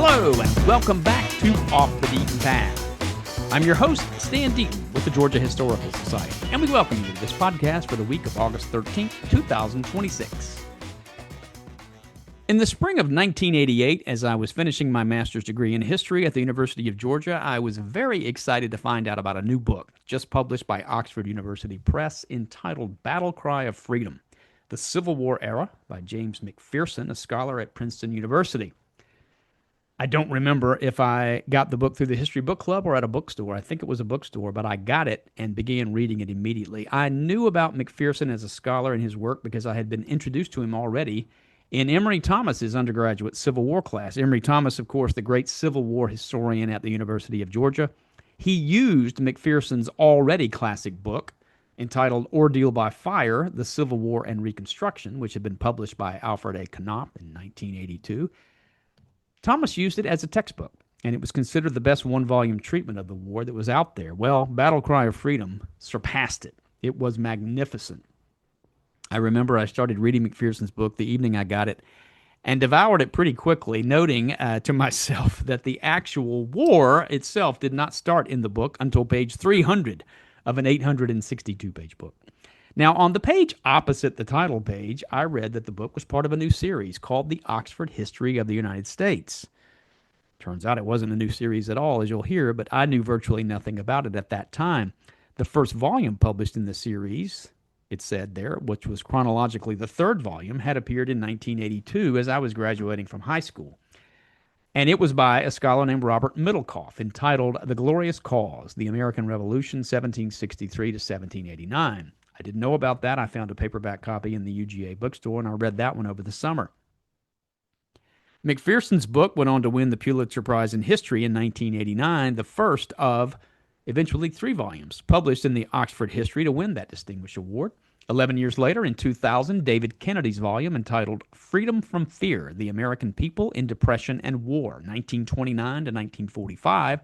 Hello, and welcome back to Off the Beaten Path. I'm your host, Stan Deaton with the Georgia Historical Society, and we welcome you to this podcast for the week of August 13th, 2026. In the spring of 1988, as I was finishing my master's degree in history at the University of Georgia, I was very excited to find out about a new book just published by Oxford University Press entitled Battle Cry of Freedom: The Civil War Era by James McPherson, a scholar at Princeton University. I don't remember if I got the book through the History Book Club or at a bookstore. I think it was a bookstore, but I got it and began reading it immediately. I knew about McPherson as a scholar and his work because I had been introduced to him already in Emory Thomas's undergraduate Civil War class. Emory Thomas, of course, the great Civil War historian at the University of Georgia. He used McPherson's already classic book entitled Ordeal by Fire: The Civil War and Reconstruction, which had been published by Alfred A. Knopf in 1982. Thomas used it as a textbook, and it was considered the best one-volume treatment of the war that was out there. Well, Battle Cry of Freedom surpassed it. It was magnificent. I remember I started reading McPherson's book the evening I got it and devoured it pretty quickly, noting to myself that the actual war itself did not start in the book until page 300 of an 862-page book. Now, on the page opposite the title page, I read that the book was part of a new series called The Oxford History of the United States. Turns out it wasn't a new series at all, as you'll hear, but I knew virtually nothing about it at that time. The first volume published in the series, it said there, which was chronologically the third volume, had appeared in 1982 as I was graduating from high school. And it was by a scholar named Robert Middlecoff, entitled The Glorious Cause: The American Revolution, 1763 to 1789. I didn't know about that. I found a paperback copy in the UGA bookstore, and I read that one over the summer. McPherson's book went on to win the Pulitzer Prize in History in 1989, the first of eventually 3 volumes published in the Oxford History to win that distinguished award. 11 years later, in 2000, David Kennedy's volume entitled Freedom from Fear: The American People in Depression and War, 1929 to 1945,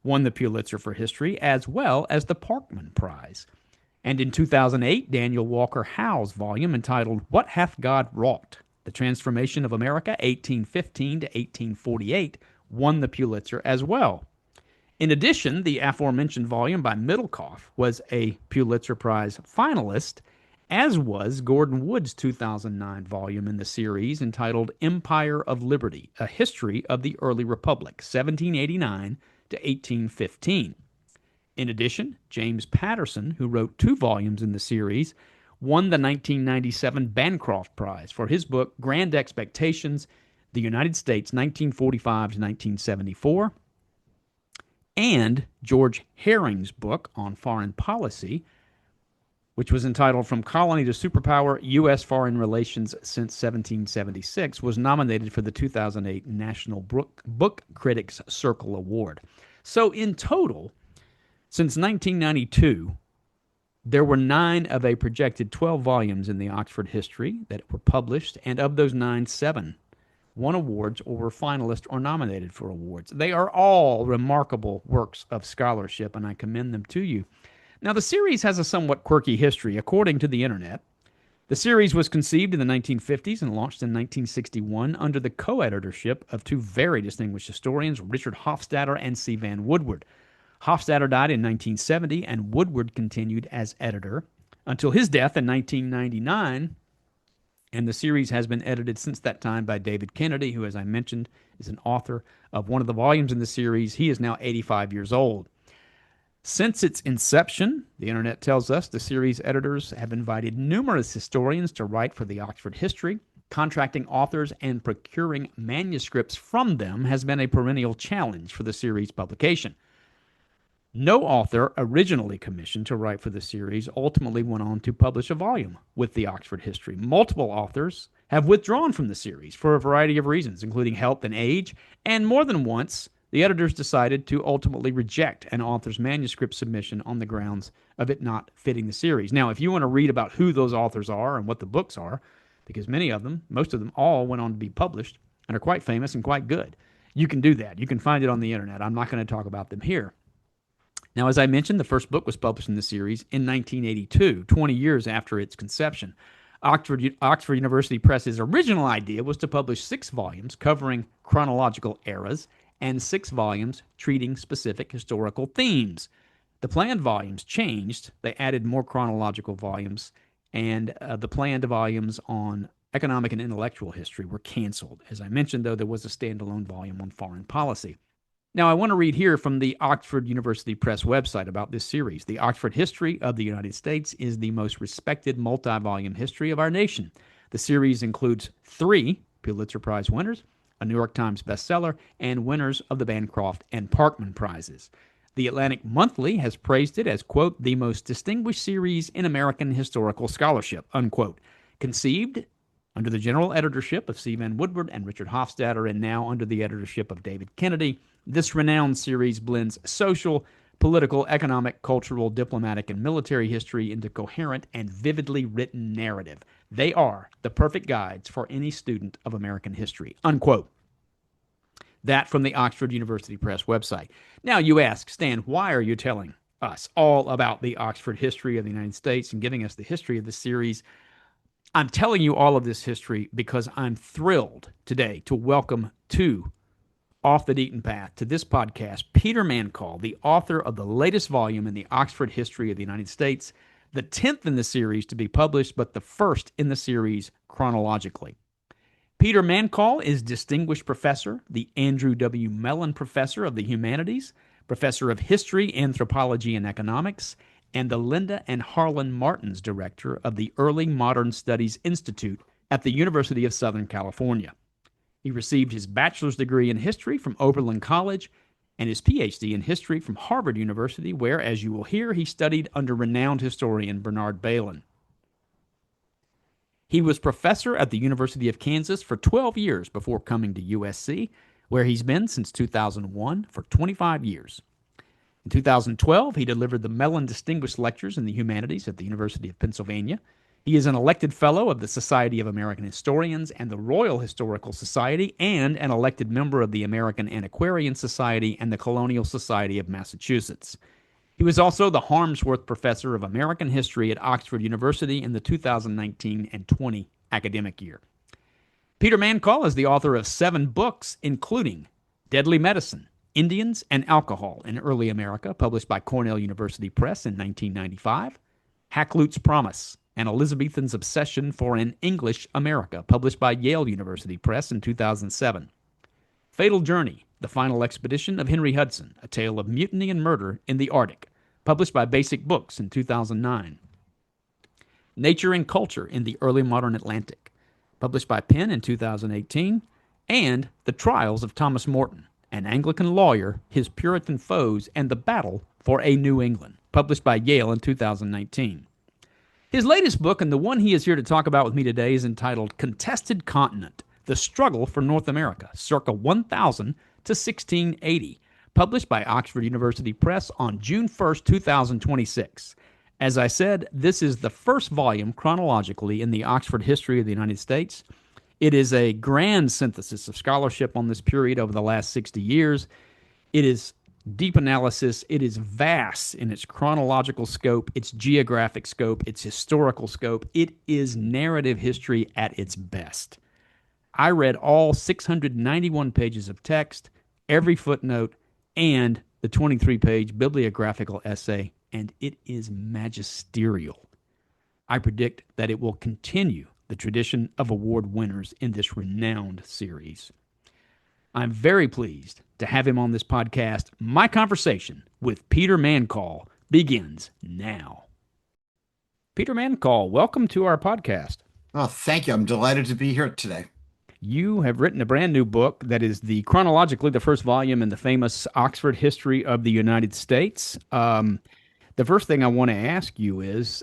won the Pulitzer for History, as well as the Parkman Prize. And in 2008, Daniel Walker Howe's volume entitled What Hath God Wrought? The Transformation of America, 1815 to 1848, won the Pulitzer as well. In addition, the aforementioned volume by Middlecoff was a Pulitzer Prize finalist, as was Gordon Wood's 2009 volume in the series entitled Empire of Liberty: A History of the Early Republic, 1789 to 1815. In addition, James Patterson, who wrote 2 volumes in the series, won the 1997 Bancroft Prize for his book Grand Expectations: The United States, 1945 to 1974, and George Herring's book on foreign policy, which was entitled From Colony to Superpower: U.S. Foreign Relations Since 1776, was nominated for the 2008 National Book Critics Circle Award. So in total, since 1992, there were 9 of a projected 12 volumes in the Oxford History that were published, and of those 9, 7 won awards or were finalists or nominated for awards. They are all remarkable works of scholarship, and I commend them to you. Now, the series has a somewhat quirky history, according to the Internet. The series was conceived in the 1950s and launched in 1961 under the co-editorship of 2 very distinguished historians, Richard Hofstadter and C. Vann Woodward. Hofstadter died in 1970, and Woodward continued as editor until his death in 1999, and the series has been edited since that time by David Kennedy, who, as I mentioned, is an author of one of the volumes in the series. He is now 85 years old. Since its inception, the Internet tells us, the series editors have invited numerous historians to write for the Oxford History. Contracting authors and procuring manuscripts from them has been a perennial challenge for the series' publication. No author originally commissioned to write for the series ultimately went on to publish a volume with the Oxford History. Multiple authors have withdrawn from the series for a variety of reasons, including health and age, and more than once, the editors decided to ultimately reject an author's manuscript submission on the grounds of it not fitting the series. Now, if you want to read about who those authors are and what the books are, because many of them, most of them all went on to be published and are quite famous and quite good, you can do that. You can find it on the Internet. I'm not going to talk about them here. Now, as I mentioned, the first book was published in the series in 1982, 20 years after its conception. Oxford University Press's original idea was to publish 6 volumes covering chronological eras and 6 volumes treating specific historical themes. The planned volumes changed. They added more chronological volumes, and the planned volumes on economic and intellectual history were canceled. As I mentioned, though, there was a standalone volume on foreign policy. Now, I want to read here from the Oxford University Press website about this series. The Oxford History of the United States is the most respected multi-volume history of our nation. The series includes 3 Pulitzer Prize winners, a New York Times bestseller, and winners of the Bancroft and Parkman Prizes. The Atlantic Monthly has praised it as, quote, the most distinguished series in American historical scholarship, unquote. Conceived under the general editorship of C. Van Woodward and Richard Hofstadter, and now under the editorship of David Kennedy, this renowned series blends social, political, economic, cultural, diplomatic, and military history into coherent and vividly written narrative. They are the perfect guides for any student of American history, unquote. That from the Oxford University Press website. Now you ask, Stan, why are you telling us all about the Oxford history of the United States and giving us the history of the series? I'm telling you all of this history because I'm thrilled today to welcome to Off the Beaten Path to this podcast Peter Mancall, the author of the latest volume in the Oxford History of the United States, the 10th in the series to be published, but the first in the series chronologically. Peter Mancall is Distinguished Professor, the Andrew W. Mellon Professor of the Humanities, Professor of History, Anthropology, and Economics, and the Linda and Harlan Martins Director of the Early Modern Studies Institute at the University of Southern California. He received his bachelor's degree in history from Oberlin College and his PhD in history from Harvard University, where, as you will hear, he studied under renowned historian Bernard Bailyn. He was professor at the University of Kansas for 12 years before coming to USC, where he's been since 2001 for 25 years. In 2012, he delivered the Mellon Distinguished Lectures in the Humanities at the University of Pennsylvania. He is an elected fellow of the Society of American Historians and the Royal Historical Society, and an elected member of the American Antiquarian Society and the Colonial Society of Massachusetts. He was also the Harmsworth Professor of American History at Oxford University in the 2019 and 20 academic year. Peter Mancall is the author of 7 books, including Deadly Medicine, Indians and Alcohol in Early America, published by Cornell University Press in 1995, Hakluyt's Promise, An Elizabethan's Obsession for an English America, published by Yale University Press in 2007, Fatal Journey, The Final Expedition of Henry Hudson, A Tale of Mutiny and Murder in the Arctic, published by Basic Books in 2009, Nature and Culture in the Early Modern Atlantic, published by Penn in 2018, and The Trials of Thomas Morton, an Anglican lawyer, his Puritan foes, and the battle for a New England, published by Yale in 2019. His latest book, and the one he is here to talk about with me today, is entitled Contested Continent, The Struggle for North America, circa 1000 to 1680, published by Oxford University Press on June 1st, 2026. As I said, this is the first volume chronologically in the Oxford History of the United States. It is a grand synthesis of scholarship on this period over the last 60 years. It is deep analysis. It is vast in its chronological scope, its geographic scope, its historical scope. It is narrative history at its best. I read all 691 pages of text, every footnote, and the 23-page bibliographical essay, and it is magisterial. I predict that it will continue the tradition of award winners in this renowned series. I'm very pleased to have him on this podcast. My conversation with Peter Mancall begins now. Peter Mancall, welcome to our podcast. Oh, thank you. I'm delighted to be here today. You have written a brand new book that is chronologically the first volume in the famous Oxford History of the United States. The first thing I want to ask you is,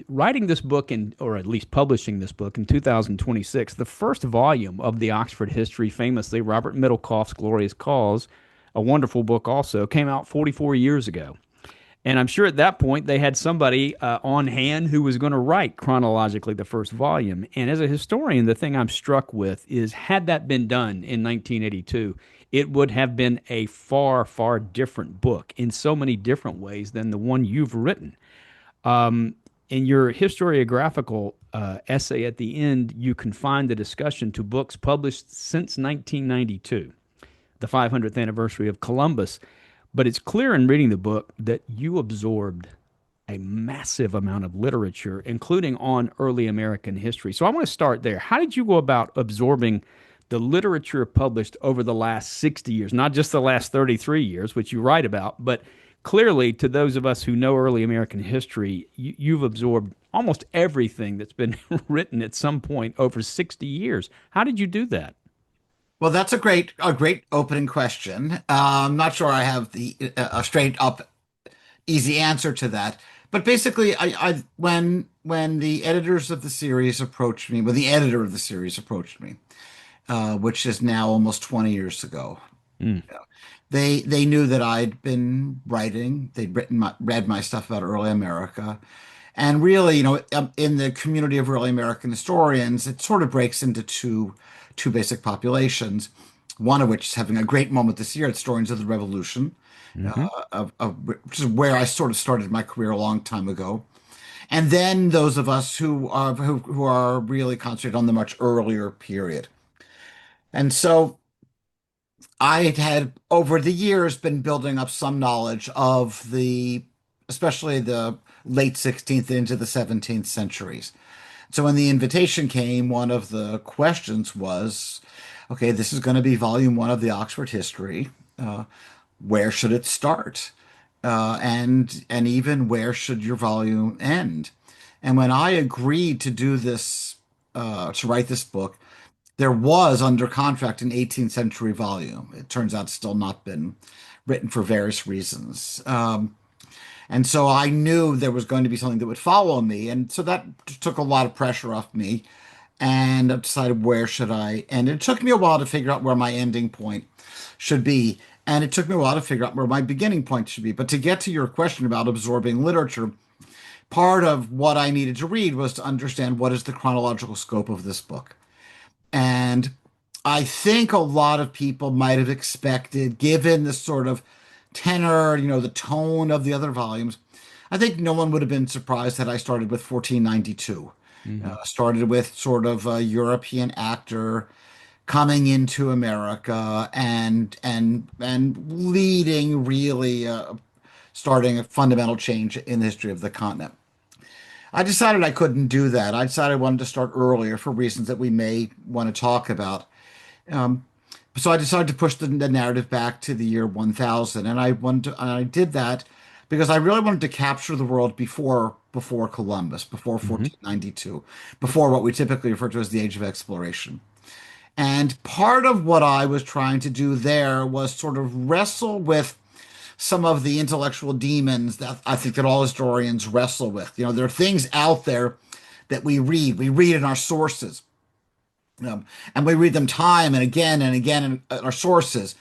writing this book, or at least publishing this book in 2026, the first volume of the Oxford History, famously Robert Middlecoff's Glorious Cause, a wonderful book also, came out 44 years ago. And I'm sure at that point they had somebody on hand who was going to write chronologically the first volume. And as a historian, the thing I'm struck with is, had that been done in 1982, it would have been a far, far different book in so many different ways than the one you've written. In your historiographical essay at the end, you confined the discussion to books published since 1992, the 500th anniversary of Columbus. But it's clear in reading the book that you absorbed a massive amount of literature, including on early American history. So I want to start there. How did you go about absorbing the literature published over the last 60 years, not just the last 33 years, which you write about, but clearly to those of us who know early American history, you've absorbed almost everything that's been written at some point over 60 years. How did you do that? Well, that's a great opening question. I'm not sure I have the a straight up easy answer to that. But basically, when the editors of the series approached me, when the editor of the series approached me, which is now almost 20 years ago, Mm. they knew that I'd been writing. They'd read my stuff about early America. And really, in the community of early American historians, it sort of breaks into two basic populations. One of which is having a great moment this year, historians of the Revolution, Hmm. which is where I sort of started my career a long time ago. And then those of us who are really concentrated on the much earlier period. And so I had over the years been building up some knowledge of especially the late 16th into the 17th centuries. So when the invitation came, one of the questions was, okay, this is going to be volume one of the Oxford History. Uh, where should it start? And even where should your volume end? And when I agreed to do this, to write this book, there was under contract an 18th century volume. It turns out it's still not been written for various reasons. And so I knew there was going to be something that would follow me. And so that took a lot of pressure off me. And I decided where should I end. It took me a while to figure out where my ending point should be. And it took me a while to figure out where my beginning point should be. But to get to your question about absorbing literature, part of what I needed to read was to understand what is the chronological scope of this book. And I think a lot of people might have expected, given the sort of tenor, the tone of the other volumes, I think no one would have been surprised that I started with 1492. Hmm. Started with sort of a European actor coming into America and leading really starting a fundamental change in the history of the continent. I decided I couldn't do that. I decided I wanted to start earlier for reasons that we may want to talk about. Um, so I decided to push the narrative back to the year 1000, and I did that because I really wanted to capture the world before Columbus, before Hmm. 1492, before what we typically refer to as the Age of Exploration. And part of what I was trying to do there was sort of wrestle with some of the intellectual demons that I think that all historians wrestle with. There are things out there that we read in our sources, and we read them time and again in our sources.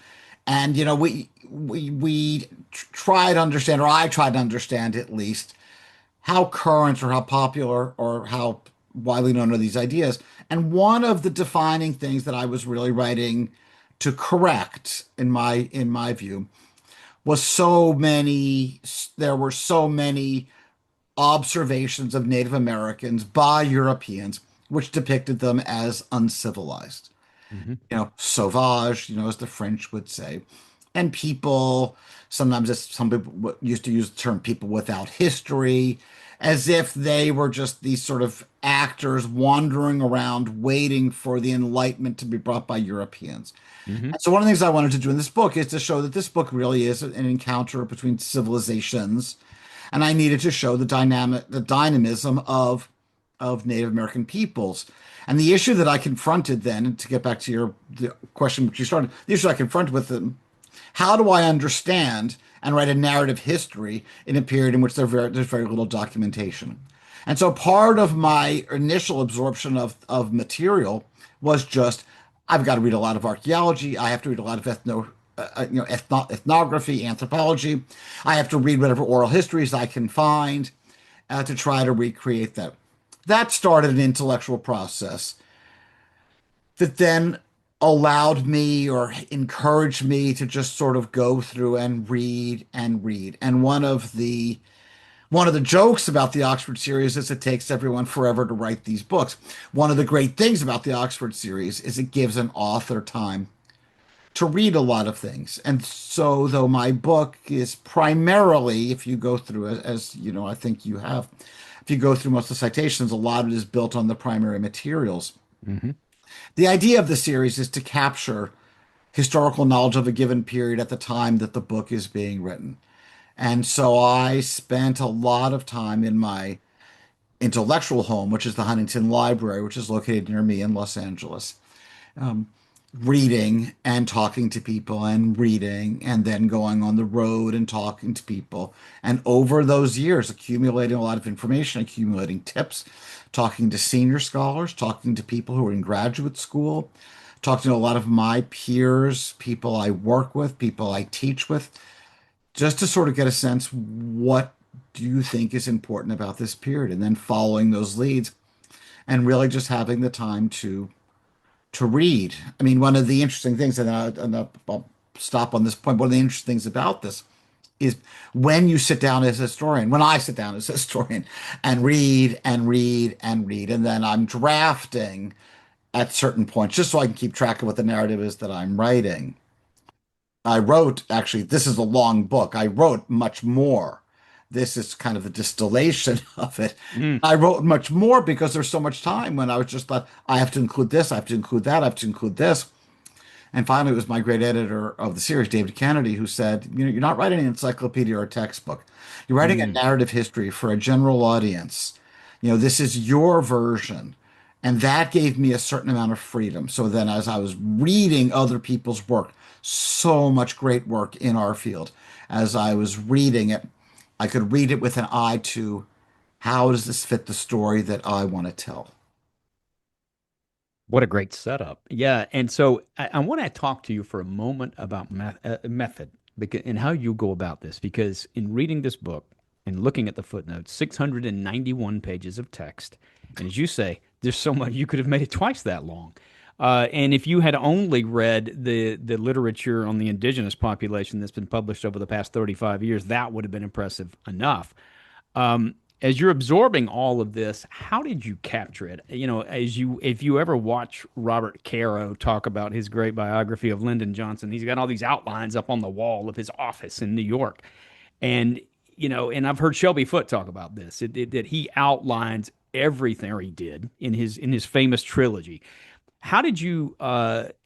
And we try to understand, or I try to understand at least, how current or how popular or how widely known are these ideas. And one of the defining things that I was really writing to correct, in my view, was there were so many observations of Native Americans by Europeans which depicted them as uncivilized, Hmm. sauvage, as the French would say. And people, sometimes some people used to use the term people without history, as if they were just these sort of actors wandering around waiting for the Enlightenment to be brought by Europeans. Hmm. And so one of the things I wanted to do in this book is to show that this book really is an encounter between civilizations, and I needed to show the dynamism of Native American peoples. And the issue that I confronted then, and to get back to the question which you started, the issue I confronted with them, how do I understand and write a narrative history in a period in which there's very little documentation? And so part of my initial absorption of material was just, I've got to read a lot of archaeology. I have to read a lot of ethnography, anthropology. I have to read whatever oral histories I can find to try to recreate that. That started an intellectual process that then allowed me or encouraged me to just sort of go through and read and read. And one of the One of the jokes about the Oxford series is it takes everyone forever to write these books. One of the great things about the Oxford series is it gives an author time to read a lot of things. And so, though my book is primarily, if you go through it, as you know, I think you have, if you go through most of the citations, a lot of it is built on the primary materials. Hmm. The idea of the series is to capture historical knowledge of a given period at the time that the book is being written. And so I spent a lot of time in my intellectual home, which is the Huntington Library, which is located near me in Los Angeles, reading and talking to people and reading and then going on the road and talking to people. And over those years, accumulating a lot of information, accumulating tips, talking to senior scholars, talking to people who are in graduate school, talking to a lot of my peers, people I work with, people I teach with, just to sort of get a sense, what do you think is important about this period? And then following those leads and really just having the time to read. I mean, one of the interesting things, I'll stop on this point. One of the interesting things about this is when you sit down as a historian, when I sit down as a historian and read and read and read, and then I'm drafting at certain points just so I can keep track of what the narrative is that I'm writing. I wrote, actually, this is a long book. I wrote much more. This is kind of the distillation of it. Mm. I wrote much more because there's so much time when I was just like, I have to include this, I have to include that, I have to include this. And finally, it was my great editor of the series, David Kennedy, who said, you know, you're not writing an encyclopedia or a textbook. You're writing a Mm. narrative history for a general audience. You know, this is your version. And that gave me a certain amount of freedom. So then, as I was reading other people's work, so much great work in our field, as I was reading it, I could read it with an eye to how does this fit the story that I want to tell? What a great setup. Yeah. And so I want to talk to you for a moment about method because, and how you go about this. Because in reading this book and looking at the footnotes, 691 pages of text. And as you say, there's so much, you could have made it twice that long. And if you had only read the literature on the indigenous population that's been published over the past 35 years, that would have been impressive enough. As you're absorbing all of this, how did you capture it? You know, as you if you ever watch Robert Caro talk about his great biography of Lyndon Johnson, he's got all these outlines up on the wall of his office in New York, and you know, and I've heard Shelby Foote talk about this. That he outlines everything, or he did in his famous trilogy. How did you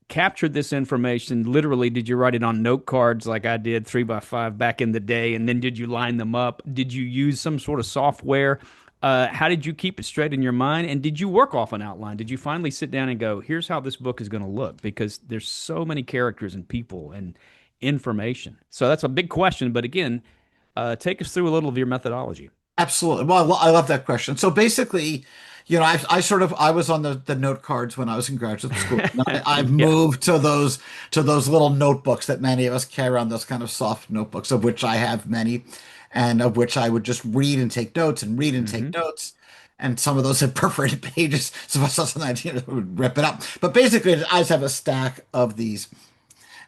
capture this information? Literally, did you write it on note cards like I did, 3x5 back in the day? And then did you line them up? Did you use some sort of software? How did you keep it straight in your mind? And did you work off an outline? Did you finally sit down and go, here's how this book is going to look? Because there's so many characters and people and information. So that's a big question. But again, take us through a little of your methodology. Absolutely. Well, I love that question. So basically, you know, I sort of I was on the note cards when I was in graduate school. And I've Yeah. moved to those little notebooks that many of us carry around, those kind of soft notebooks, of which I have many, and of which I would just read and take notes and read and take Hmm. notes. And some of those had perforated pages, so if I saw something, I would rip it up. But basically, I just have a stack of these,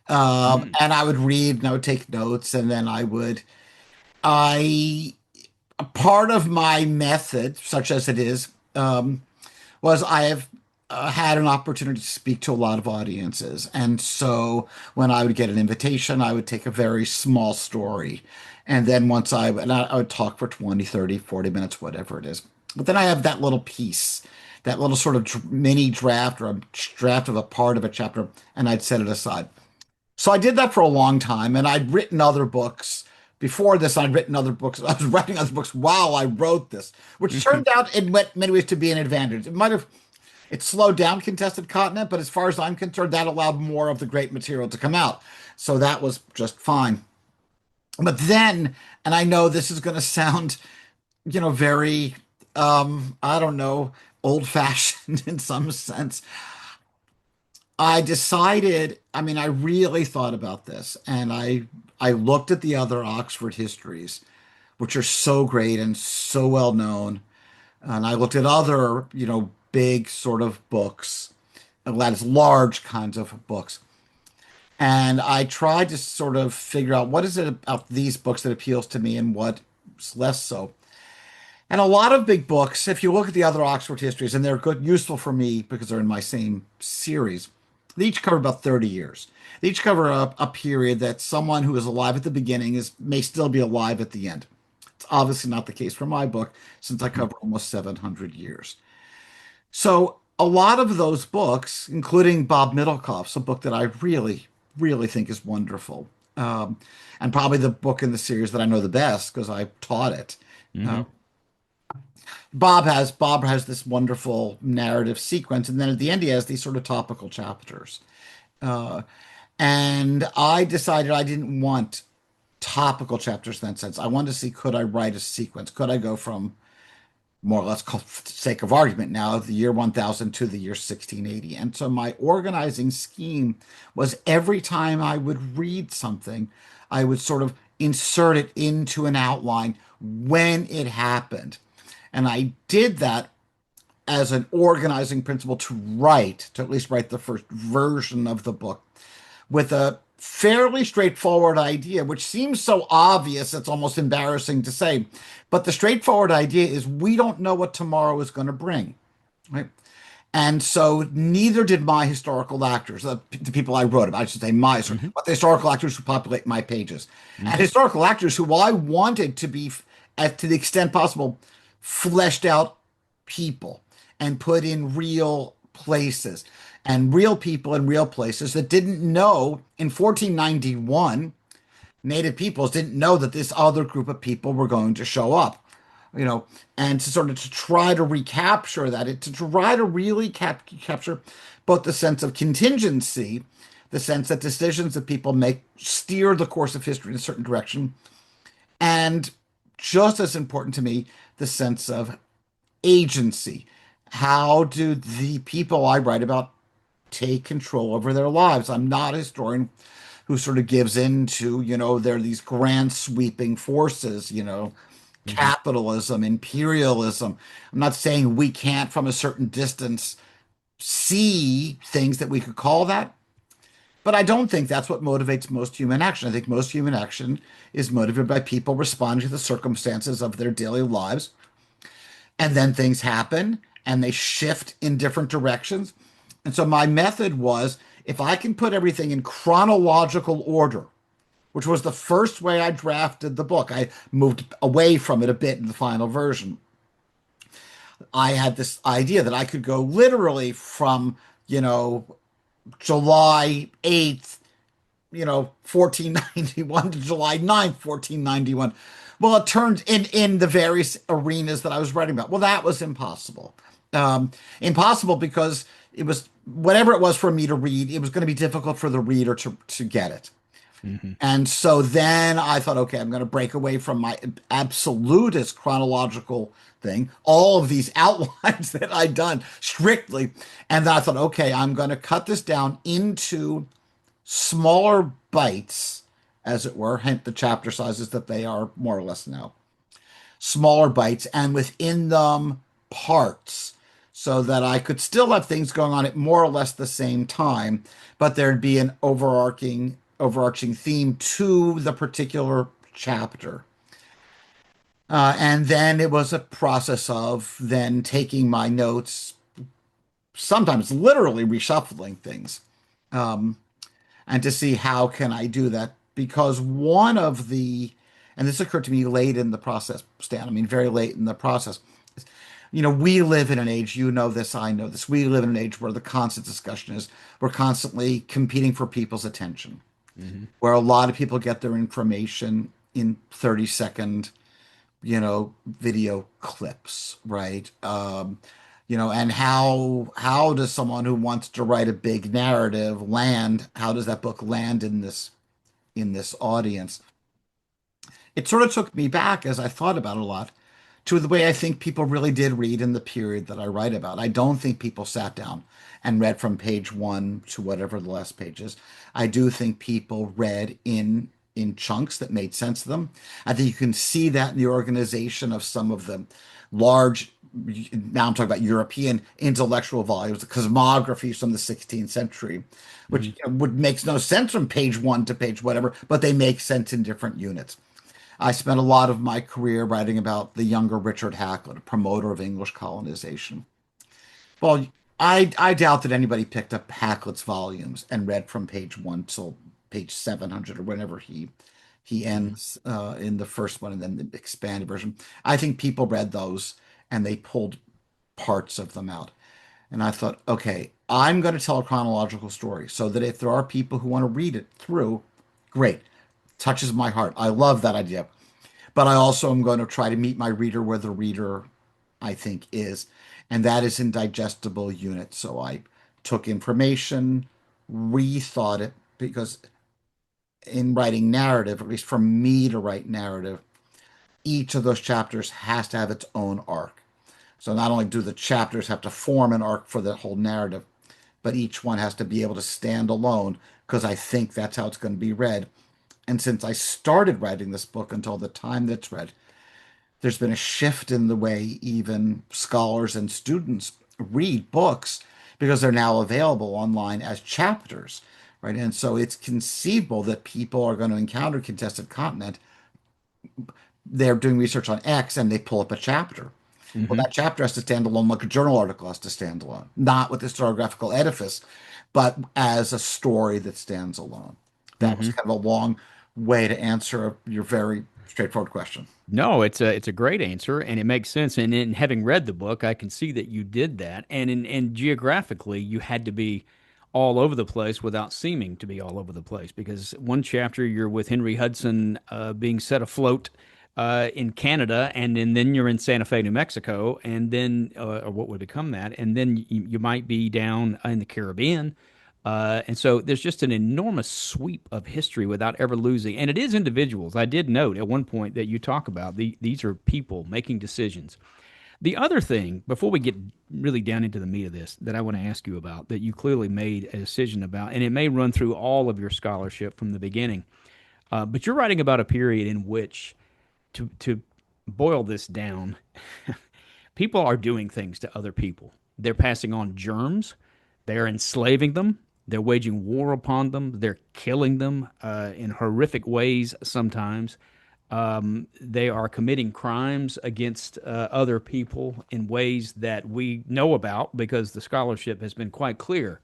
Mm. and I would read and I would take notes, and then I a part of my method, such as it is, was I have had an opportunity to speak to a lot of audiences. And so when I would get an invitation, I would take a very small story. And then I would talk for 20, 30, 40 minutes, whatever it is. But then I have that little piece, that little sort of mini draft or a draft of a part of a chapter, and I'd set it aside. So I did that for a long time, and I'd written other books. Before this, I'd written other books. I was writing other books while I wrote this, which turned out in many ways to be an advantage. It slowed down contested continent, but as far as I'm concerned, that allowed more of the great material to come out. So that was just fine. But then, and I know this is going to sound, you know, very, I don't know, old fashioned in some sense. I decided, I mean, I really thought about this and I looked at the other Oxford histories, which are so great and so well known. And I looked at other, you know, big sort of books, and that is large kinds of books. And I tried to sort of figure out what is it about these books that appeals to me and what's less so. And a lot of big books, if you look at the other Oxford histories, and they're good, useful for me because they're in my same series, they each cover about 30 years. They each cover a period that someone who is alive at the beginning may still be alive at the end. It's obviously not the case for my book, since I Mhm. cover almost 700 years. So a lot of those books, including Bob Middlecoff's, a book that I really, really think is wonderful, um, and probably the book in the series that I know the best because I taught it. Uh, Mhm. Bob has this wonderful narrative sequence, and then at the end he has these sort of topical chapters. Uh, and I decided I didn't want topical chapters in that sense. I wanted to see, could I write a sequence? Could I go from more or less, for the sake of argument now, the year 1000 to the year 1680? And so my organizing scheme was every time I would read something, I would sort of insert it into an outline when it happened. And I did that as an organizing principle to at least write the first version of the book with a fairly straightforward idea, which seems so obvious it's almost embarrassing to say. But the straightforward idea is we don't know what tomorrow is going to bring, right? And so neither did my historical actors, the people I wrote about, I should say Mhm. but the historical actors who populate my pages. And Mhm. historical actors who I wanted to be, to the extent possible, fleshed out people and put in real places and real people in real places that didn't know in 1491, Native peoples didn't know that this other group of people were going to show up, you know, and to sort of to try to recapture that, to try to really capture both the sense of contingency, the sense that decisions that people make steer the course of history in a certain direction, and just as important to me, the sense of agency. How do the people I write about take control over their lives? I'm not a historian who sort of gives in to, there are these grand sweeping forces, Mhm. capitalism, imperialism. I'm not saying we can't, from a certain distance, see things that we could call that, but I don't think that's what motivates most human action. I think most human action is motivated by people responding to the circumstances of their daily lives, and then things happen and they shift in different directions. And so my method was, if I can put everything in chronological order, which was the first way I drafted the book. I moved away from it a bit in the final version. I had this idea that I could go literally from, you know, July 8th, 1491 to July 9th, 1491. Well, it turned in the various arenas that I was writing about. Well, that was impossible. Impossible because it was whatever it was for me to read, it was going to be difficult for the reader to get it. Mhm. And so then I thought, okay, I'm going to break away from my absolutist chronological thing, all of these outlines that I'd done strictly. And then I thought, okay, I'm going to cut this down into smaller bites, as it were, hence the chapter sizes that they are more or less now. Smaller bites, and within them, parts, so that I could still have things going on at more or less the same time, but there'd be an overarching theme to the particular chapter. And then it was a process of then taking my notes, sometimes literally reshuffling things, um, and to see how can I do that. Because and this occurred to me late in the process, Stan, I mean, very late in the process. We live in an age, you know this, I know this. We live in an age where the constant discussion is we're constantly competing for people's attention, Mhm. where a lot of people get their information in 30-second, video clips, right? And how does someone who wants to write a big narrative land? How does that book land in this audience? It sort of took me back as I thought about it a lot to the way I think people really did read in the period that I write about. I don't think people sat down and read from page one to whatever the last page is. I do think people read in chunks that made sense to them. I think you can see that in the organization of some of the large, now I'm talking about European intellectual volumes, the cosmographies from the 16th century, which Mhm. would makes no sense from page one to page whatever, but they make sense in different units. I spent a lot of my career writing about the younger Richard Hakluyt, a promoter of English colonization. Well, I doubt that anybody picked up Hakluyt's volumes and read from page one till page 700 or whenever he Hmm. ends in the first one and then the expanded version. I think people read those and they pulled parts of them out. And I thought, okay, I'm going to tell a chronological story so that if there are people who want to read it through, great. Touches my heart. I love that idea. But I also am going to try to meet my reader where the reader, I think, is. And that is in digestible units. So I took information, rethought it, because in writing narrative, at least for me to write narrative, each of those chapters has to have its own arc. So not only do the chapters have to form an arc for the whole narrative, but each one has to be able to stand alone because I think that's how it's going to be read. And since I started writing this book until the time that's read, there's been a shift in the way even scholars and students read books because they're now available online as chapters, right? And so it's conceivable that people are going to encounter contested continent. They're doing research on X and they pull up a chapter. Well, Hmm. that chapter has to stand alone, like a journal article has to stand alone, not with historiographical edifice, but as a story that stands alone. That was Hmm. kind of a long way to answer your very straightforward question. No, it's a great answer, and it makes sense. And in having read the book, I can see that you did that. And geographically, you had to be all over the place without seeming to be all over the place. Because one chapter you're with Henry Hudson being set afloat in Canada, and then you're in Santa Fe, New Mexico, and then or what would become that, and then you might be down in the Caribbean. And so there's just an enormous sweep of history without ever losing. And it is individuals. I did note at one point that you talk about these are people making decisions. The other thing, before we get really down into the meat of this, that I want to ask you about, that you clearly made a decision about, and it may run through all of your scholarship from the beginning, but you're writing about a period in which, to boil this down, people are doing things to other people. They're passing on germs. They're enslaving them. They're waging war upon them. They're killing them in horrific ways sometimes. They are committing crimes against other people in ways that we know about because the scholarship has been quite clear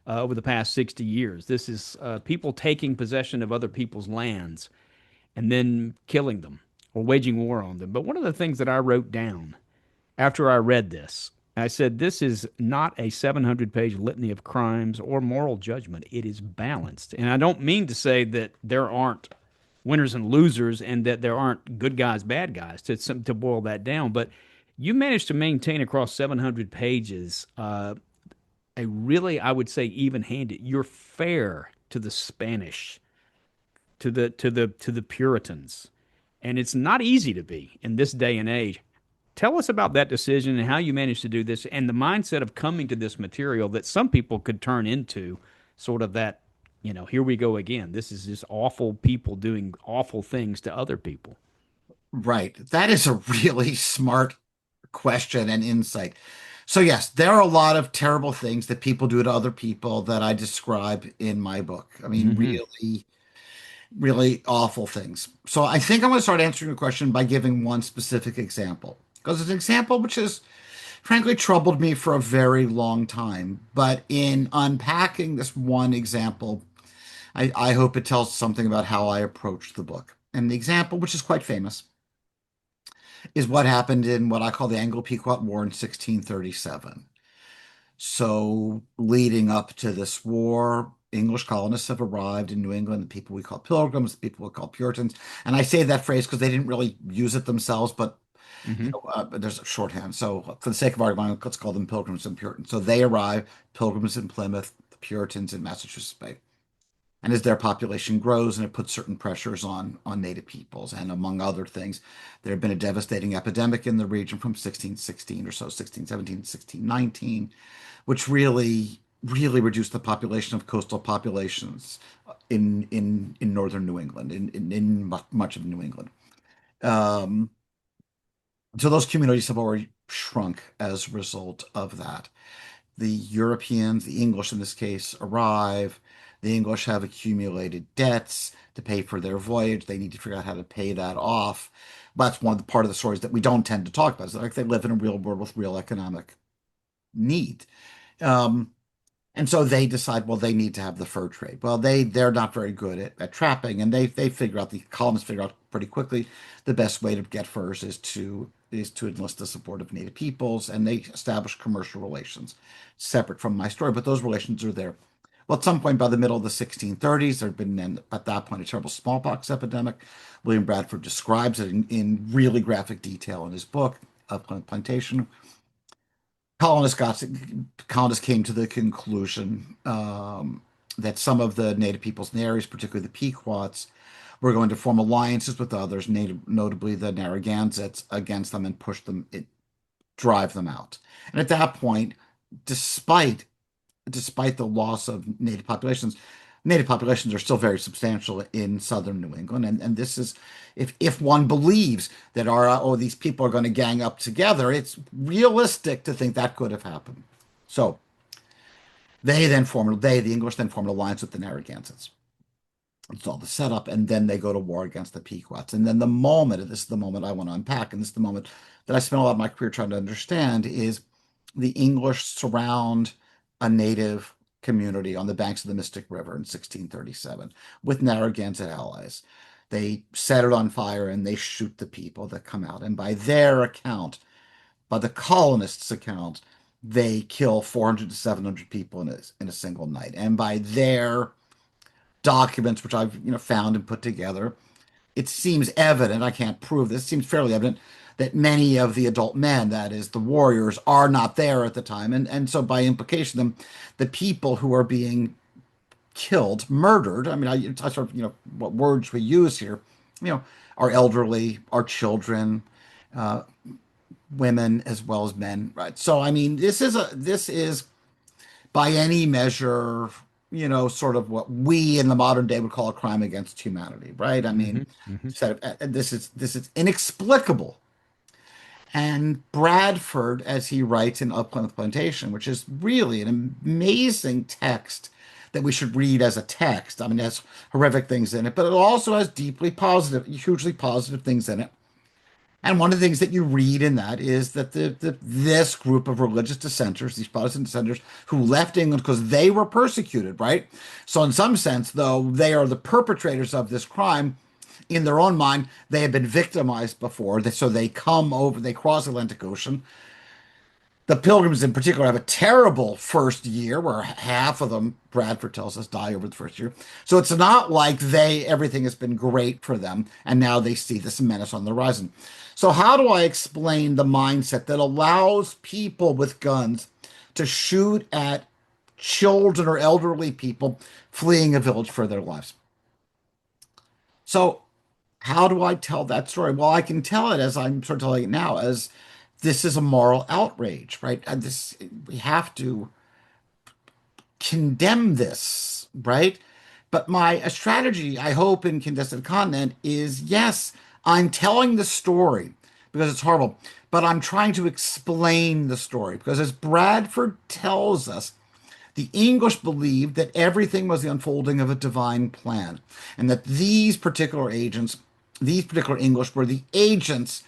over the past 60 years. This is people taking possession of other people's lands and then killing them or waging war on them. But one of the things that I wrote down after I read this, I said, this is not a 700-page litany of crimes or moral judgment. It is balanced. And I don't mean to say that there aren't winners and losers and that there aren't good guys, bad guys, to boil that down. But you managed to maintain across 700 pages a really, I would say, even handed. You're fair to the Spanish, to the Puritans. And it's not easy to be in this day and age. Tell us about that decision and how you managed to do this and the mindset of coming to this material that some people could turn into sort of that, here we go again. This is just awful people doing awful things to other people. Right. That is a really smart question and insight. So, yes, there are a lot of terrible things that people do to other people that I describe in my book. I mean, Hmm. really, really awful things. So, I think I'm going to start answering your question by giving one specific example because it's an example which has frankly troubled me for a very long time. But in unpacking this one example, I hope it tells something about how I approached the book. And the example, which is quite famous, is what happened in what I call the Anglo-Pequot War in 1637. So, leading up to this war, English colonists have arrived in New England, the people we call pilgrims, the people we call Puritans. And I say that phrase because they didn't really use it themselves, but Hmm. there's a shorthand. So, for the sake of argument, let's call them pilgrims and Puritans. So, they arrive, pilgrims in Plymouth, the Puritans in Massachusetts Bay. And as their population grows and it puts certain pressures on native peoples, and among other things, there had been a devastating epidemic in the region from 1616 or so, 1617, 1619, which really reduced the population of coastal populations in northern New England, in much of New England. Um, so those communities have already shrunk as a result of that. The Europeans, the English in this case, arrive. The English have accumulated debts to pay for their voyage. They need to figure out how to pay that off. That's one of the part of the stories that we don't tend to talk about. It's like they live in a real world with real economic need. Um, and so they decide, well, they need to have the fur trade. Well, they're not very good at trapping, and they figure out the colonists figure out pretty quickly the best way to get furs is to enlist the support of native peoples, and they establish commercial relations separate from my story. But those relations are there. Well, at some point by the middle of the 1630s, there had been at that point a terrible smallpox epidemic. William Bradford describes it in really graphic detail in his book, Upland Plantation. Colonists got colonists came to the conclusion that some of the native peoples in the areas, particularly the Pequots, were going to form alliances with others, notably the Narragansetts, against them and drive them out. And at that point, despite despite the loss of native populations are still very substantial in southern New England. And this is, if one believes that these people are going to gang up together, it's realistic to think that could have happened. So the English then formed an alliance with the Narragansetts. It's all the setup, and then they go to war against the Pequots. And then and this is the moment I want to unpack, and this is the moment that I spent a lot of my career trying to understand, is the English surround a native community on the banks of the Mystic River in 1637 with Narragansett allies. They set it on fire and they shoot the people that come out. And by their account, by the colonists' account, they kill 400 to 700 people in a single night. And by their documents, which I've found and put together, it seems evident, I can't prove this, it seems fairly evident that many of the adult men, that is, the warriors, are not there at the time. And so by implication, the people who are being killed, murdered, I mean, I sort of, what words we use here, are elderly, are children, uh, women as well as men, right? So, I mean, this is by any measure, sort of what we in the modern day would call a crime against humanity, right? I Hmm. mean, Hmm. this is inexplicable. And Bradford, as he writes in Upland Plantation, which is really an amazing text that we should read as a text. I mean, it has horrific things in it, but it also has deeply positive, hugely positive things in it. And one of the things that you read in that is that this group of religious dissenters, these Protestant dissenters, who left England because they were persecuted, right? So in some sense, though, they are the perpetrators of this crime. In their own mind, they have been victimized before. So they come over, they cross the Atlantic Ocean. The Pilgrims, in particular, have a terrible first year where half of them, Bradford tells us, die over the first year. So it's not like everything has been great for them, and now they see this menace on the horizon. So, how do I explain the mindset that allows people with guns to shoot at children or elderly people fleeing a village for their lives? So, how do I tell that story? Well, I can tell it as I'm sort of telling it now, as this is a moral outrage, right? And we have to condemn this, right? But my a strategy, I hope, in Contested Continent is, yes, I'm telling the story because it's horrible, but I'm trying to explain the story because, as Bradford tells us, the English believed that everything was the unfolding of a divine plan, and that these particular English, were the agents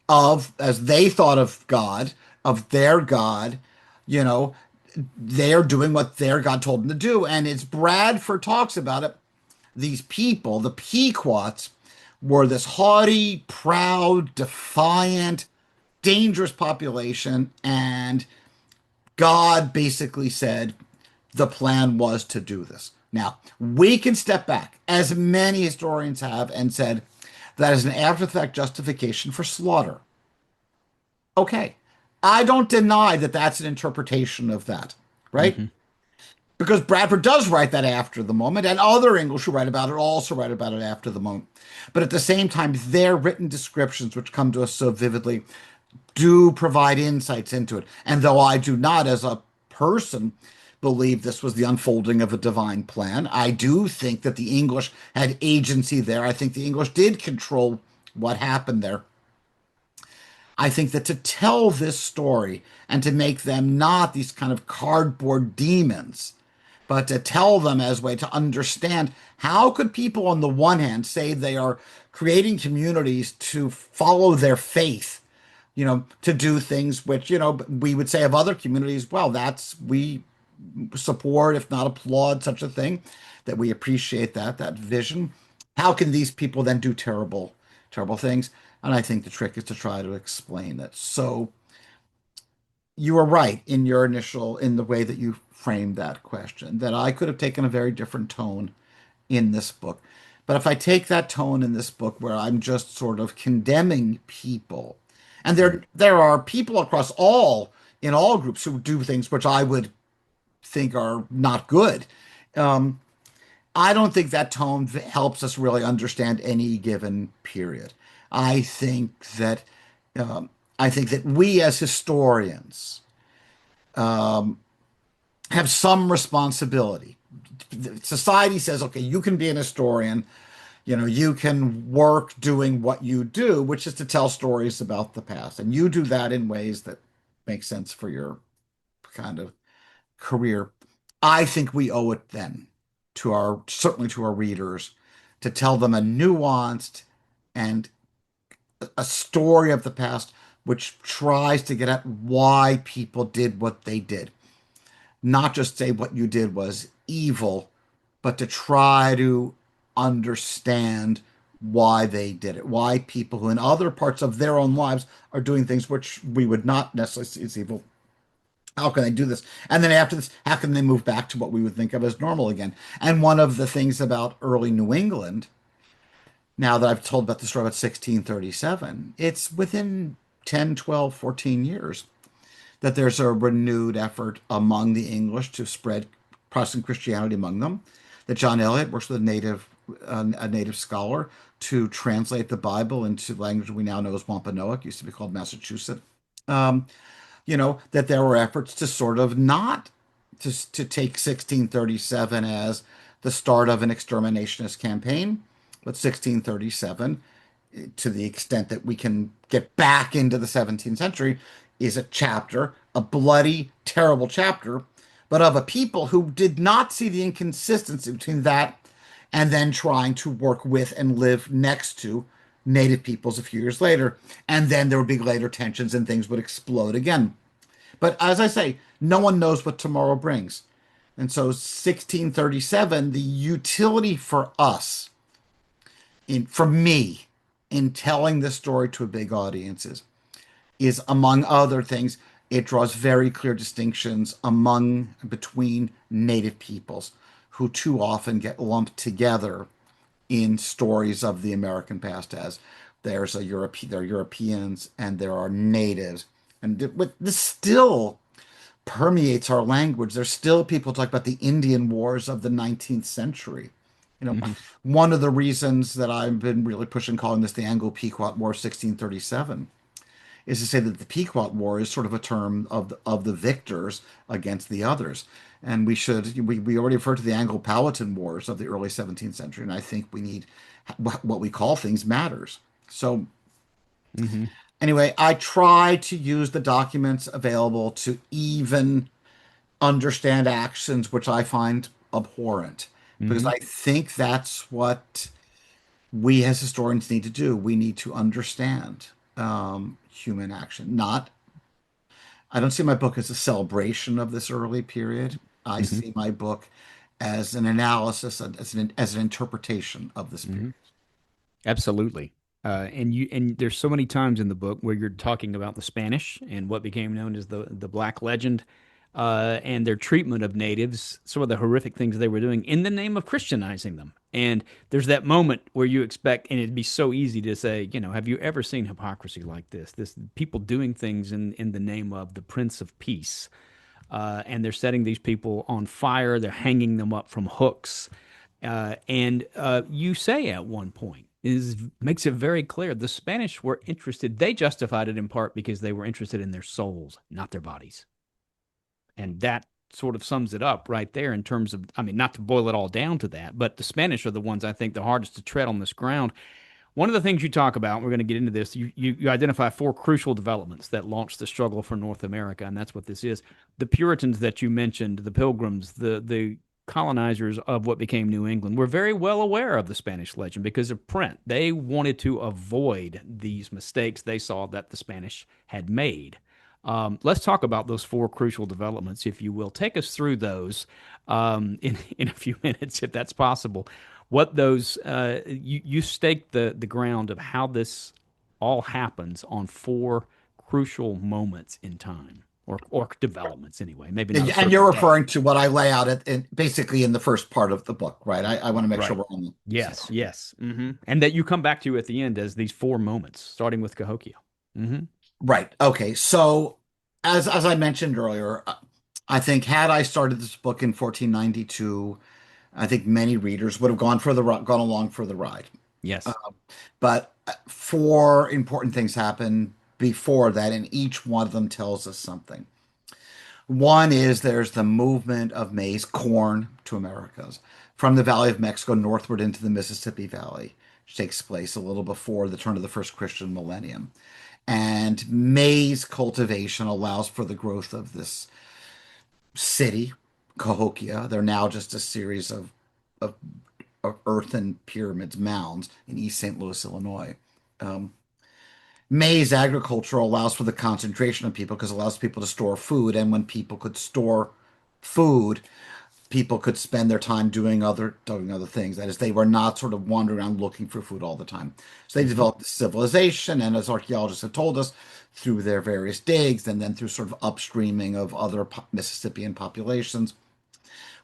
of, as they thought of God, of their God, you know, they're doing what their God told them to do. And as Bradford talks about it, these people, the Pequots, were this haughty, proud, defiant, dangerous population. And God basically said the plan was to do this. Now, we can step back, as many historians have, and said that is an after the fact justification for slaughter. Okay. I don't deny that that's an interpretation of that, right? Hmm. Because Bradford does write that after the moment, and other English who write about it also write about it after the moment. But at the same time, their written descriptions, which come to us so vividly, do provide insights into it. And though I do not, as a person, believe this was the unfolding of a divine plan, I do think that the English had agency there. I think the English did control what happened there. I think that to tell this story and to make them not these kind of cardboard demons but to tell them as a way to understand how could people on the one hand say they are creating communities to follow their faith, to do things which, we would say of other communities, well, we support, if not applaud such a thing, that we appreciate that vision. How can these people then do terrible, terrible things? And I think the trick is to try to explain it. So you were right in the way that you framed that question, that I could have taken a very different tone in this book. But if I take that tone in this book where I'm just sort of condemning people, and there are people across in all groups who do things which I would think are not good. Um, I don't think that tone helps us really understand any given period. I think that um, I think that we as historians have some responsibility. Society says, okay, you can be an historian, you can work doing what you do, which is to tell stories about the past. And you do that in ways that make sense for your kind of career. I think we owe it then certainly to our readers, to tell them a nuanced and a story of the past which tries to get at why people did what they did. Not just say what you did was evil, but to try to understand why they did it, why people who in other parts of their own lives are doing things which we would not necessarily see as evil. How can they do this? And then after this, how can they move back to what we would think of as normal again? And one of the things about early New England, now that I've told about the story about 1637, it's within 10, 12, 14 years that there's a renewed effort among the English to spread Protestant Christianity among them. That John Eliot works with a native scholar to translate the Bible into language we now know as Wampanoag, used to be called Massachusetts. Um, that there were efforts to sort of not to take 1637 as the start of an exterminationist campaign, but 1637, to the extent that we can get back into the 17th century, is a chapter, a bloody, terrible chapter, but of a people who did not see the inconsistency between that and then trying to work with and live next to native peoples a few years later. And then there would be later tensions and things would explode again. But as I say, no one knows what tomorrow brings. And so 1637, the utility for us, for me, in telling this story to a big audiences is, among other things, it draws very clear distinctions between native peoples who too often get lumped together in stories of the American past as there are Europeans and there are natives. And this still permeates our language. There's still people talk about the Indian Wars of the 19th century. You know, Hmm. one of the reasons that I've been really pushing calling this the Anglo-Pequot War of 1637 is to say that the Pequot War is sort of a term of the victors against the others. And we already referred to the Anglo-Powhatan Wars of the early 17th century, and I think we need what we call things matters. So Hmm. anyway, I try to use the documents available to even understand actions which I find abhorrent, because Hmm. I think that's what we as historians need to do. We need to understand human action. I don't see my book as a celebration of this early period. I Hmm. see my book as an analysis, as an interpretation of this Hmm. period. Absolutely. And there's so many times in the book where you're talking about the Spanish and what became known as the Black Legend, and their treatment of natives, some of the horrific things they were doing in the name of Christianizing them. And there's that moment where you expect, and it'd be so easy to say, have you ever seen hypocrisy like this? This people doing things in the name of the Prince of Peace, and they're setting these people on fire. They're hanging them up from hooks. And you say at one point is makes it very clear the Spanish were interested. They justified it in part because they were interested in their souls, not their bodies, and that sort of sums it up right there in terms of. I mean, not to boil it all down to that, but the Spanish are the ones I think the hardest to tread on this ground. One of the things you talk about, and we're going to get into this, you identify four crucial developments that launched the struggle for North America, and that's what this is. The Puritans that you mentioned, the Pilgrims, the colonizers of what became New England were very well aware of the Spanish legend because of print. They wanted to avoid these mistakes they saw that the Spanish had made. Let's talk about those four crucial developments, if you will. Take us through those in a few minutes, if that's possible. What those you staked the ground of how this all happens on four crucial moments in time, or developments anyway. Maybe not a And certain you're day. referring to what I lay out basically in the first part of the book, right? I want to make sure Right. we're on the same. Yes, yes. And that you come back to at the end as these four moments, starting with Cahokia. hmm Right. Okay. So, as I mentioned earlier, I think had I started this book in 1492, I think many readers would have gone along for the ride. Yes. But four important things happen before that, and each one of them tells us something. One is there's the movement of maize, corn to Americas from the Valley of Mexico northward into the Mississippi Valley, which takes place a little before the turn of the first Christian millennium. And maize cultivation allows for the growth of this city, Cahokia. They're now just a series of, of earthen pyramids, mounds in East St. Louis, Illinois. Um, Maize agriculture allows for the concentration of people because it allows people to store food. And when people could store food, people could spend their time doing other things. That is, they were not sort of wandering around looking for food all the time. So they hmm developed this civilization, and as archaeologists have told us, through their various digs and then through sort of upstreaming of other Mississippian populations,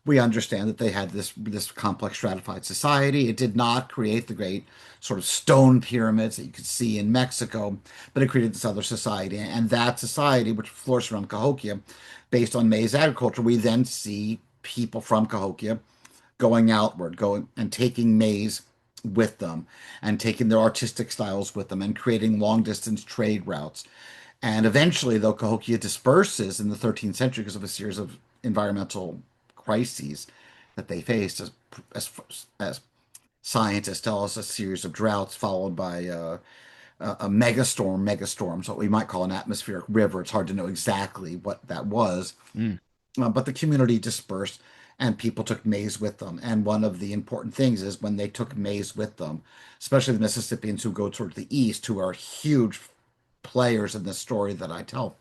we understand that they had this complex stratified society. It did not create the great sort of stone pyramids that you could see in Mexico, but it created this other society. And that society, which flourished around Cahokia, based on maize agriculture, we then see people from Cahokia going outward, going and taking maize with them and taking their artistic styles with them and creating long distance trade routes. And eventually, though, Cahokia disperses in the 13th century because of a series of environmental crises that they faced, as, as scientists tell us, a series of droughts followed by a megastorms, what we might call an atmospheric river. It's hard to know exactly what that was, Mm. but the community dispersed and people took maize with them. And one of the important things is when they took maize with them, especially the Mississippians who go toward the east, who are huge players in the story that I tell,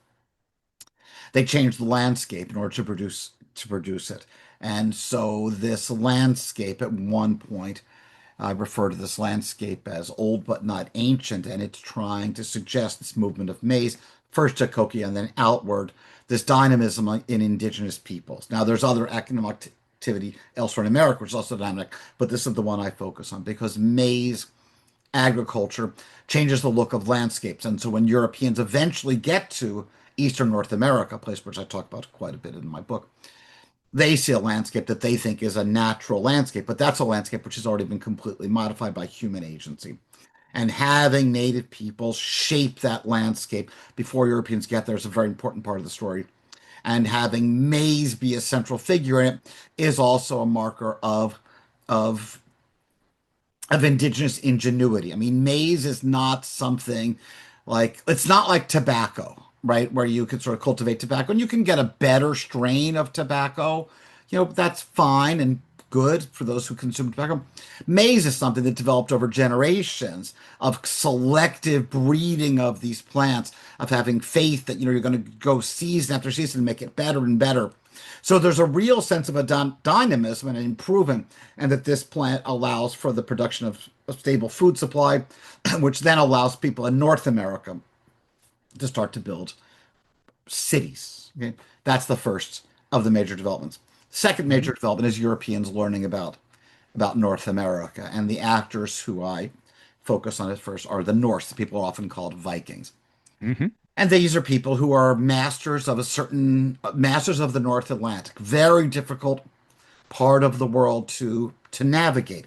they changed the landscape in order to produce it. And so this landscape at one point, I refer to this landscape as old but not ancient, and it's trying to suggest this movement of maize, first to Cahokia and then outward, this dynamism in indigenous peoples. Now, there's other economic activity elsewhere in America, which is also dynamic, but this is the one I focus on because maize agriculture changes the look of landscapes. And so when Europeans eventually get to Eastern North America, a place which I talk about quite a bit in my book, they see a landscape that they think is a natural landscape, but that's a landscape which has already been completely modified by human agency. And having native people shape that landscape before Europeans get there is a very important part of the story. And having maize be a central figure in it is also a marker of of indigenous ingenuity. I mean, maize is not something like it's not like tobacco, right? Where you can sort of cultivate tobacco and you can get a better strain of tobacco. That's fine and good for those who consume tobacco. Maize is something that developed over generations of selective breeding of these plants, of having faith that you're going to go season after season and make it better and better. So there's a real sense of a dynamism and an improvement, and that this plant allows for the production of a stable food supply, which then allows people in North America to start to build cities. Okay? That's the first of the major developments. Second hmm major development is Europeans learning about North America, and the actors who I focus on at first are the Norse. People are often called Vikings. hmm And these are people who are masters of the North Atlantic, very difficult part of the world to navigate.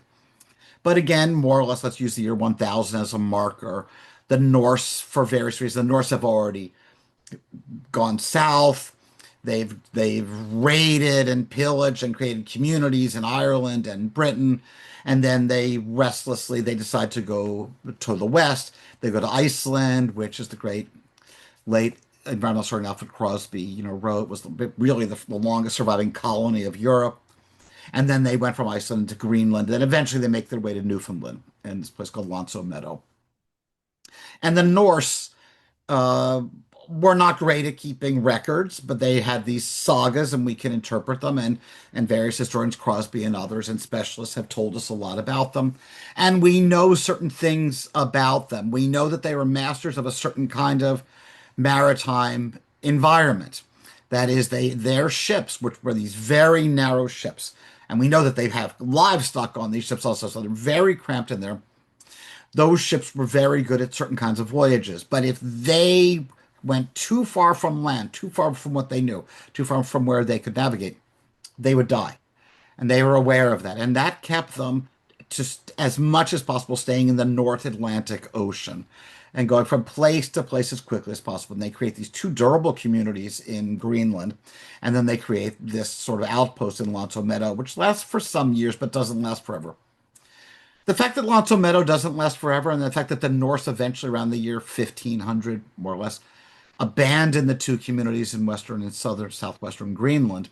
But again, more or less, let's use the year 1000 as a marker. The Norse, for various reasons, the Norse have already gone south. They've raided and pillaged and created communities in Ireland and Britain, and then they decide to go to the west. They go to Iceland, which is the great late environmental historian Alfred Crosby, wrote was really the longest surviving colony of Europe. And then they went from Iceland to Greenland, and eventually they make their way to Newfoundland in this place called Lonso Meadow. And the Norse uh, were not great at keeping records, but they had these sagas, and we can interpret them. And various historians, Crosby and others, and specialists have told us a lot about them. And we know certain things about them. We know that they were masters of a certain kind of maritime environment. That is, their ships, which were these very narrow ships, and we know that they have livestock on these ships also, so they're very cramped in there. Those ships were very good at certain kinds of voyages. But if they went too far from land, too far from what they knew, too far from where they could navigate, they would die. And they were aware of that. And that kept them just as much as possible staying in the North Atlantic Ocean and going from place to place as quickly as possible. And they create these two durable communities in Greenland. And then they create this sort of outpost in Lonto Meadow, which lasts for some years but doesn't last forever. The fact that Lonto Meadow doesn't last forever, and the fact that the Norse eventually, around the year 1500, more or less, abandoned the two communities in western and southern, southwestern Greenland,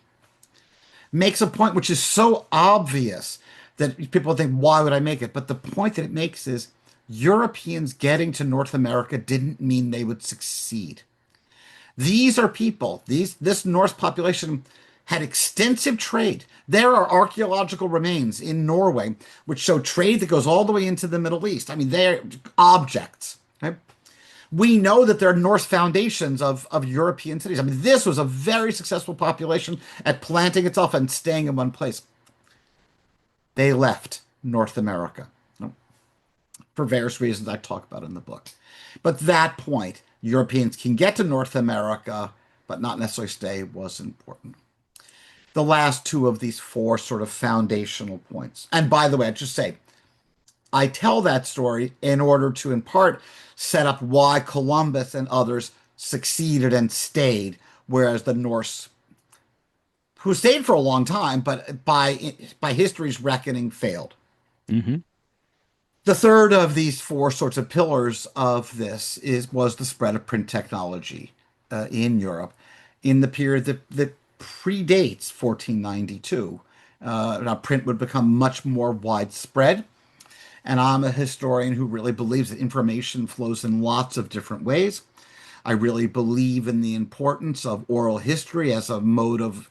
makes a point which is so obvious that people think, why would I make it? But the point that it makes is Europeans getting to North America didn't mean they would succeed. These are people, this Norse population had extensive trade. There are archaeological remains in Norway which show trade that goes all the way into the Middle East. I mean, they're objects. Okay? We know that there are Norse foundations of European cities. I mean, this was a very successful population at planting itself and staying in one place. They left North America for various reasons I talk about in the book. But that point, Europeans can get to North America, but not necessarily stay, was important. The last two of these four sort of foundational points. And by the way, I just say, I tell that story in order to, in part, set up why Columbus and others succeeded and stayed, whereas the Norse, who stayed for a long time, but by history's reckoning, failed. Mm-hmm. The third of these four sorts of pillars of this was the spread of print technology in Europe in the period that predates 1492. Now, print would become much more widespread. And I'm a historian who really believes that information flows in lots of different ways. I really believe in the importance of oral history as a mode of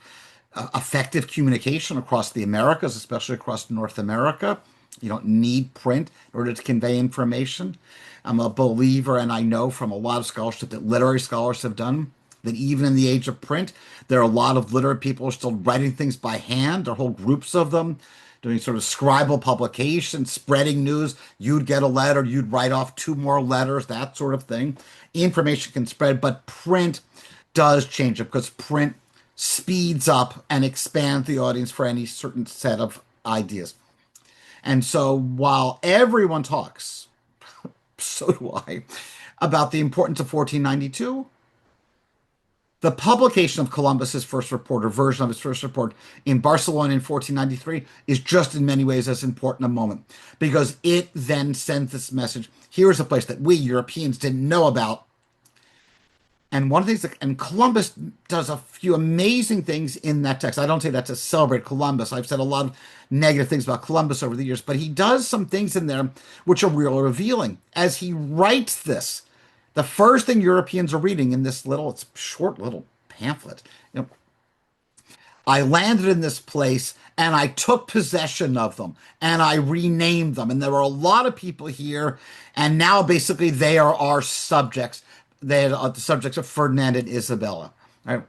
effective communication across the Americas, especially across North America. You don't need print in order to convey information. I'm a believer, and I know from a lot of scholarship that literary scholars have done, that even in the age of print, there are a lot of literate people who are still writing things by hand. There are whole groups of them doing sort of scribal publications, spreading news. You'd get a letter, you'd write off two more letters, that sort of thing. Information can spread, but print does change it because print speeds up and expands the audience for any certain set of ideas. And so while everyone talks, so do I, about the importance of 1492, the publication of Columbus's first report, or version of his first report, in Barcelona in 1493 is just in many ways as important a moment because it then sends this message. Here's a place that we Europeans didn't know about. And one of the things and Columbus does a few amazing things in that text. I don't say that to celebrate Columbus. I've said a lot of negative things about Columbus over the years, but he does some things in there which are really revealing. As he writes this, the first thing Europeans are reading in this it's short little pamphlet, I landed in this place and I took possession of them and I renamed them. And there were a lot of people here. And now basically they are our subjects. They are the subjects of Ferdinand and Isabella. Right?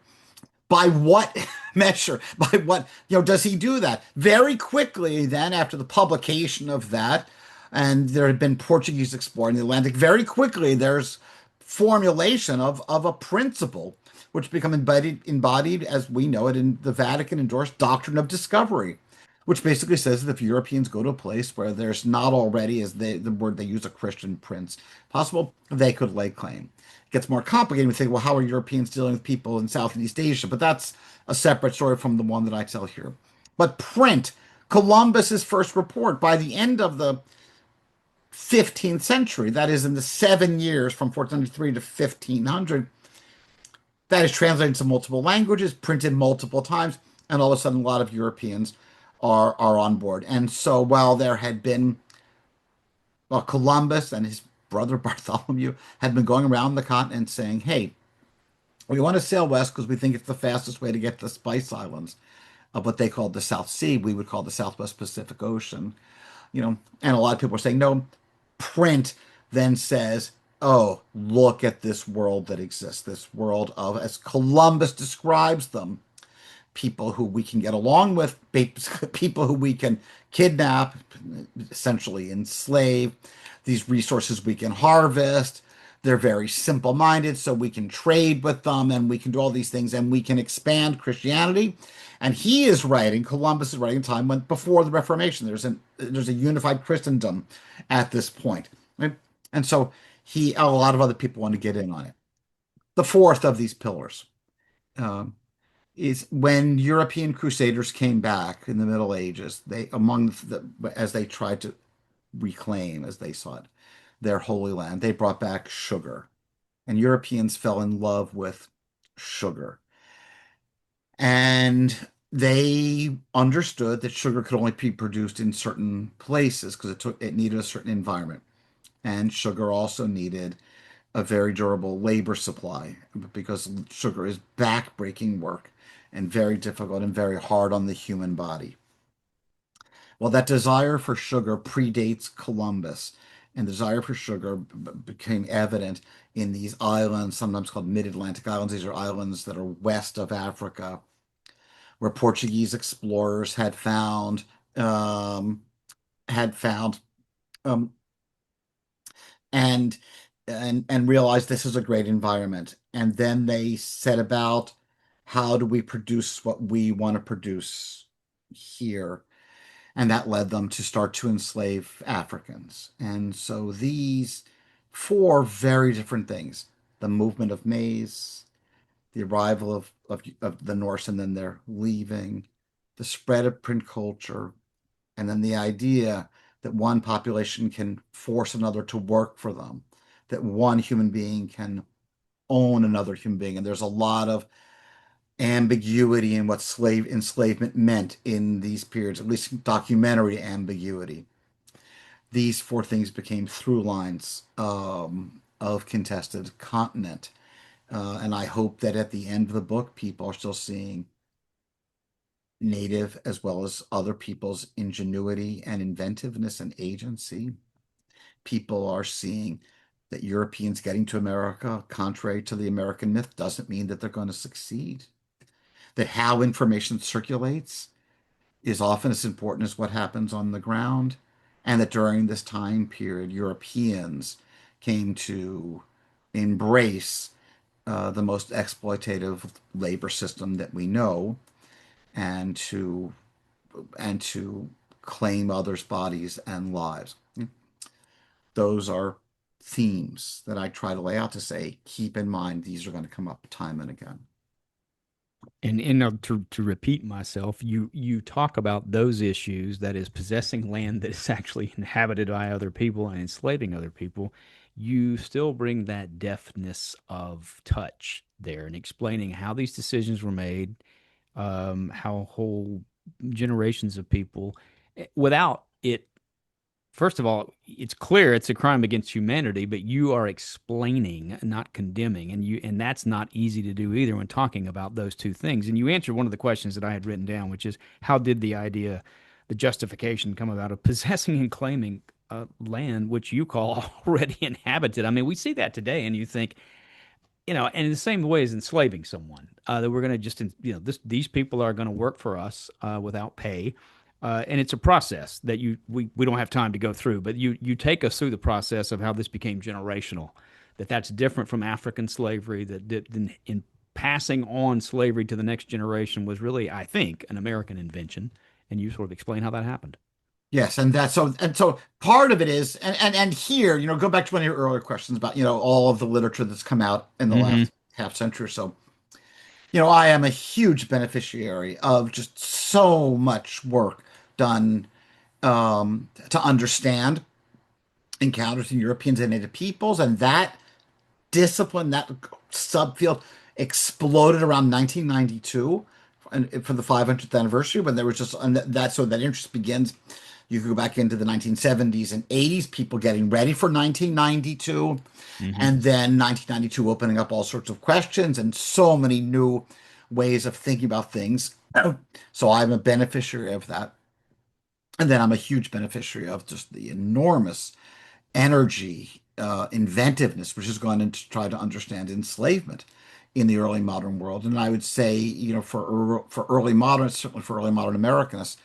By what measure? By what, does he do that? Very quickly then, after the publication of that, and there had been Portuguese exploring the Atlantic, very quickly there's formulation of a principle which become embodied as we know it in the Vatican endorsed doctrine of discovery, which basically says that if Europeans go to a place where there's not already, as the word they use, a Christian prince possible, they could lay claim. It gets more complicated. We think, well, how are Europeans dealing with people in Southeast Asia? But that's a separate story from the one that I tell here. But print, Columbus's first report, by the end of the 15th century, that is in the 7 years from 1493 to 1500, that is translated into multiple languages, printed multiple times, and all of a sudden a lot of Europeans are on board. And so while there had been, well, Columbus and his brother Bartholomew had been going around the continent saying, hey, we want to sail west because we think it's the fastest way to get to the Spice Islands of what they called the South Sea, we would call the Southwest Pacific Ocean. And a lot of people are saying, no, print then says, oh, look at this world that exists, this world of, as Columbus describes them, people who we can get along with, people who we can kidnap, essentially enslave, these resources we can harvest. They're very simple minded, so we can trade with them and we can do all these things and we can expand Christianity. And he is writing, Columbus is writing a time when before the Reformation, there's a unified Christendom at this point. Right? And so a lot of other people want to get in on it. The fourth of these pillars. Um, is when European crusaders came back in the Middle Ages, as they tried to reclaim, as they saw it, their holy land, they brought back sugar. And Europeans fell in love with sugar. And they understood that sugar could only be produced in certain places because it needed a certain environment. And sugar also needed a very durable labor supply because sugar is back-breaking work and very difficult and very hard on the human body. Well, that desire for sugar predates Columbus, and the desire for sugar became evident in these islands, sometimes called mid-Atlantic islands. These are islands that are west of Africa, where Portuguese explorers um, had found um, and and realized this is a great environment. And then they set about how do we produce what we want to produce here? And that led them to start to enslave Africans. And so these four very different things, the movement of maize, the arrival of the Norse and then their leaving, the spread of print culture, and then the idea that one population can force another to work for them, that one human being can own another human being. And there's a lot of ambiguity in what slave enslavement meant in these periods, at least documentary ambiguity. These four things became through lines of contested continent. And I hope that at the end of the book, people are still seeing native as well as other people's ingenuity and inventiveness and agency. People are seeing that Europeans getting to America, contrary to the American myth, doesn't mean that they're going to succeed. That how information circulates is often as important as what happens on the ground. And that during this time period, Europeans came to embrace the most exploitative labor system that we know and to claim others' bodies and lives. Those are themes that I try to lay out to say, keep in mind, these are going to come up time and again. And to repeat myself, you talk about those issues, that is possessing land that is actually inhabited by other people and enslaving other people. You still bring that deftness of touch there and explaining how these decisions were made, how whole generations of people, without it, first of all, it's clear it's a crime against humanity, but you are explaining, not condemning, and that's not easy to do either when talking about those two things. And you answered one of the questions that I had written down, which is how did the justification come about of possessing and claiming land which you call already inhabited? I mean, we see that today, and you think, and in the same way as enslaving someone, that we're going to just, these people are going to work for us without pay. And it's a process that we don't have time to go through, but you take us through the process of how this became generational, that's different from African slavery, that in passing on slavery to the next generation was really, I think, an American invention. And you sort of explain how that happened. Yes, and so part of it is, and here, go back to one of your earlier questions about, all of the literature that's come out in the Mm-hmm. last half century or so. I am a huge beneficiary of just so much work done to understand encounters in Europeans and Native peoples, and that discipline, that subfield exploded around 1992 for the 500th anniversary when there was just and that so that interest begins. You could go back into the 1970s and 80s, people getting ready for 1992, Hmm. and then 1992 opening up all sorts of questions and so many new ways of thinking about things. So I'm a beneficiary of that. And then I'm a huge beneficiary of just the enormous energy, inventiveness, which has gone into try to understand enslavement in the early modern world. And I would say, for early modernists, certainly for early modern Americanists,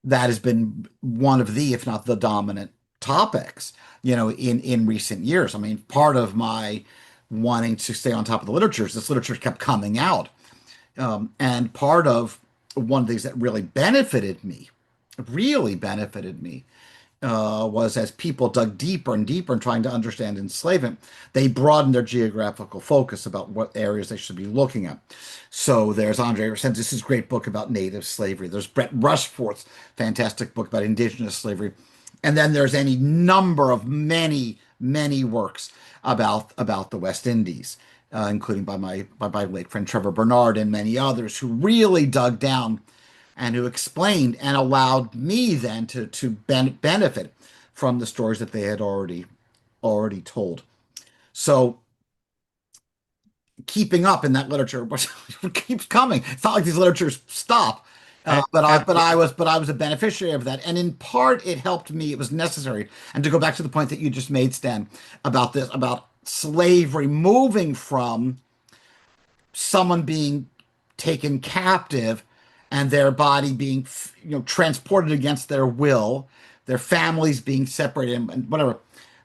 that has been one of the, if not the dominant topics, in recent years. I mean, part of my wanting to stay on top of the literature is this literature kept coming out. And part of one of the things that really benefited me, was as people dug deeper and deeper in trying to understand enslavement, they broadened their geographical focus about what areas they should be looking at. So there's Andre Sentis's great book about native slavery. There's Brett Rushforth's fantastic book about indigenous slavery. And then there's any number of many works about the West Indies, including by my late friend Trevor Bernard and many others who really dug down and who explained and allowed me then to benefit from the stories that they had already told. So keeping up in that literature, which keeps coming. It's not like these literatures stop. But I was a beneficiary of that, and in part it helped me. It was necessary. And to go back to the point that you just made, Stan, about slavery moving from someone being taken captive and their body being transported against their will, their families being separated and whatever.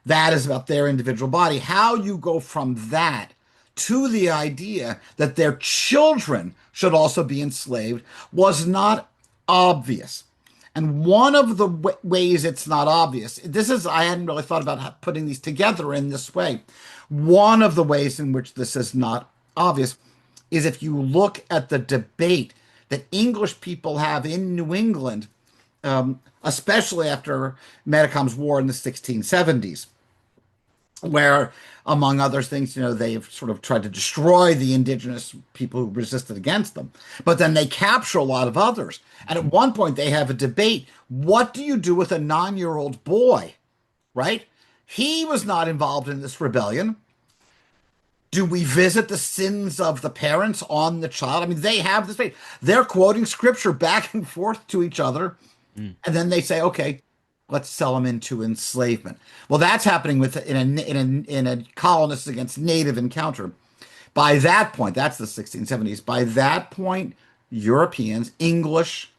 That is about their individual body. How you go from that to the idea that their children should also be enslaved was not obvious. And one of the ways it's not obvious, I hadn't really thought about putting these together in this way. One of the ways in which this is not obvious is if you look at the debate that English people have in New England, especially after Metacom's War in the 1670s, where, among other things, they've sort of tried to destroy the indigenous people who resisted against them. But then they capture a lot of others. And at one point, they have a debate. What do you do with a 9-year-old boy, right? He was not involved in this rebellion. Do we visit the sins of the parents on the child? I mean, they have this debate. They're quoting scripture back and forth to each other. Mm. And then they say, okay, let's sell them into enslavement. Well, that's happening in a colonists against native encounter. By that point, that's the 1670s. By that point, Europeans, English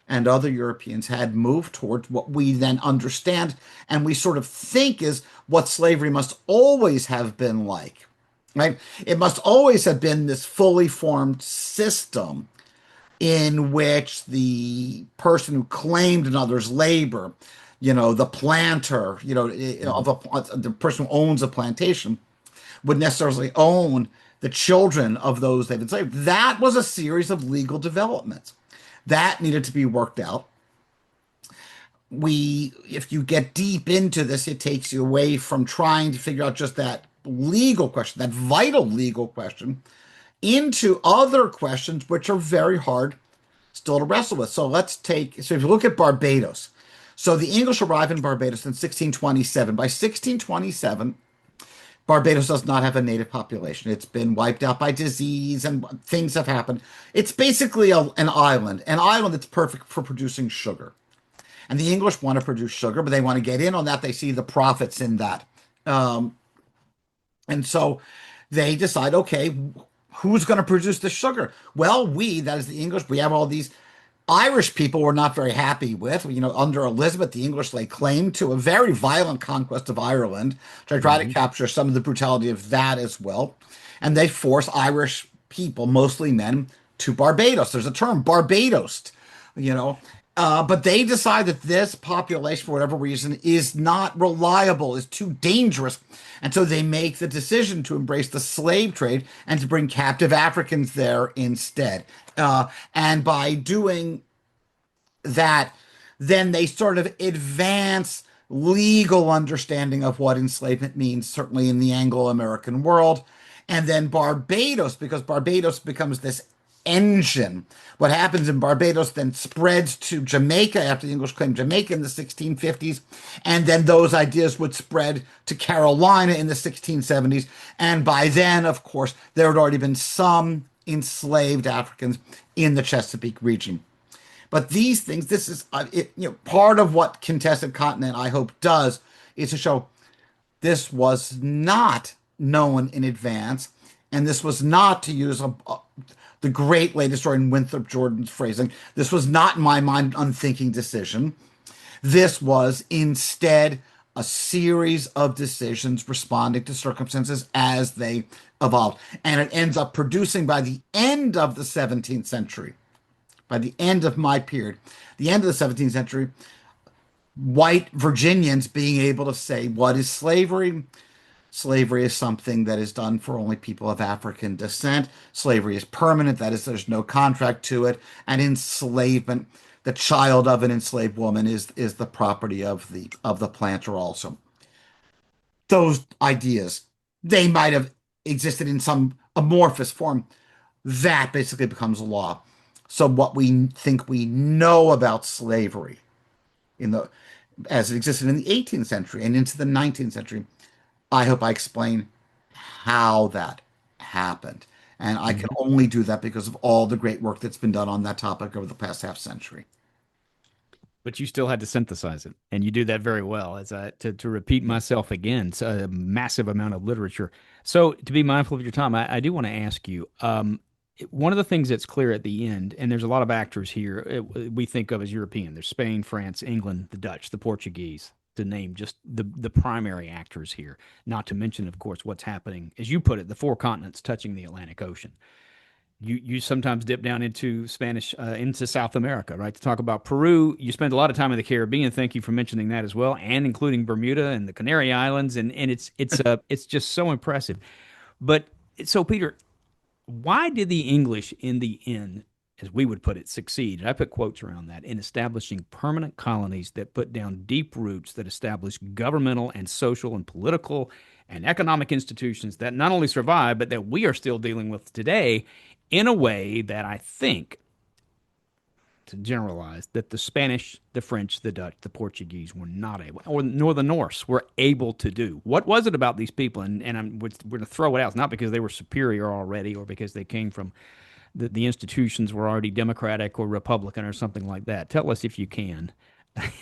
and other Europeans, had moved towards what we then understand and we sort of think is what slavery must always have been like. Right? It must always have been this fully formed system in which the person who claimed another's labor, the planter, the person who owns a plantation, would necessarily own the children of those they've enslaved. That was a series of legal developments that needed to be worked out. If you get deep into this, it takes you away from trying to figure out just that legal question, that vital legal question, into other questions which are very hard still to wrestle with. So if you look at Barbados, so the English arrive in Barbados in 1627. By 1627, Barbados does not have a native population. It's been wiped out by disease and things have happened. It's basically an island that's perfect for producing sugar. And the English want to produce sugar, but they want to get in on that. They see the profits in that. And so they decide, okay, who's going to produce the sugar? Well, that is the English, we have all these Irish people we're not very happy with. Under Elizabeth, the English lay claim to a very violent conquest of Ireland to try to capture some of the brutality of that as well. And they force Irish people, mostly men, to Barbados. There's a term, Barbados, but they decide that this population, for whatever reason, is not reliable, is too dangerous. And so they make the decision to embrace the slave trade and to bring captive Africans there instead. And by doing that, then they sort of advance legal understanding of what enslavement means, certainly in the Anglo-American world. And then Barbados, because Barbados becomes this engine. What happens in Barbados then spreads to Jamaica after the English claimed Jamaica in the 1650s. And then those ideas would spread to Carolina in the 1670s. And by then, of course, there had already been some enslaved Africans in the Chesapeake region. But these things, this is part of what Contested Continent, I hope, does is to show this was not known in advance, and this was not, to use the great late historian Winthrop Jordan's phrasing, this was not, in my mind, an unthinking decision. This was instead a series of decisions responding to circumstances as they evolved. And it ends up producing, by the end of the 17th century, by the end of my period, the end of the 17th century, white Virginians being able to say, what is slavery? Slavery is something that is done for only people of African descent. Slavery is permanent, that is, there's no contract to it. And enslavement, the child of an enslaved woman is the property of the planter also. Those ideas, they might have existed in some amorphous form. That basically becomes a law. So what we think we know about slavery in the as it existed in the 18th century and into the 19th century, I hope I explain how that happened. And I can Mhm. only do that because of all the great work that's been done on that topic over the past half century. But you still had to synthesize it, and you do that very well. As to repeat Yeah. myself again, it's a massive amount of literature. So to be mindful of your time, I do want to ask you. One of the things that's clear at the end, and there's a lot of actors here we think of as European. There's Spain, France, England, the Dutch, the Portuguese, to name just the primary actors here. Not to mention, of course, what's happening, as you put it, the four continents touching the Atlantic Ocean. You sometimes dip down into Spanish into South America, right? To talk about Peru, you spend a lot of time in the Caribbean. Thank you for mentioning that as well, and including Bermuda and the Canary Islands, and it's just so impressive. But so Peter, why did the English in the end, as we would put it, succeed? And I put quotes around that in establishing permanent colonies that put down deep roots that established governmental and social and political and economic institutions that not only survive, but that we are still dealing with today in a way that I think, to generalize, that the Spanish, the French, the Dutch, the Portuguese were not able, or nor the Norse were able to do. What was it about these people? We're going to throw it out. It's not because they were superior already or because they came from the institutions were already democratic or republican or something like that. Tell us if you can,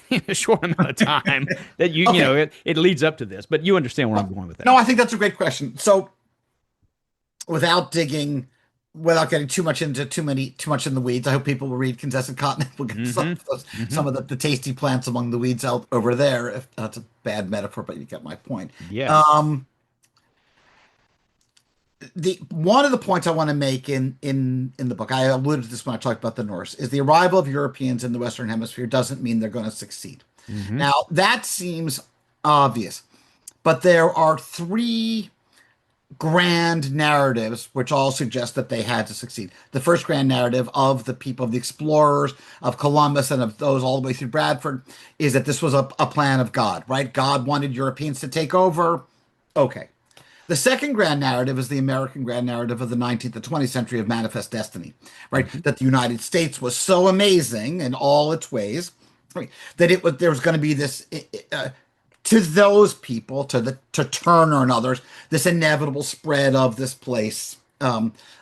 in a short amount of time, that Okay. it leads up to this. But you understand where I'm going with that. No, I think that's a great question. So without digging, without getting too much in the weeds, I hope people will read Contested Continent. We'll get Mm-hmm. Mm-hmm. some of the tasty plants among the weeds out over there. If that's a bad metaphor, but you get my point. Yes. Um, the one of the points I want to make in the book, I alluded to this when I talked about the Norse, is the arrival of Europeans in the Western Hemisphere doesn't mean they're going to succeed. Mm-hmm. Now, that seems obvious, but there are three grand narratives which all suggest that they had to succeed. The first grand narrative of the people, of the explorers, of Columbus, and of those all the way through Bradford is that this was a plan of God, right? God wanted Europeans to take over. Okay. The second grand narrative is the American grand narrative of the 19th and 20th century of manifest destiny, right? Mm-hmm. That the United States was so amazing in all its ways, right, that there was going to be this to those people, to Turner and others, this inevitable spread of this place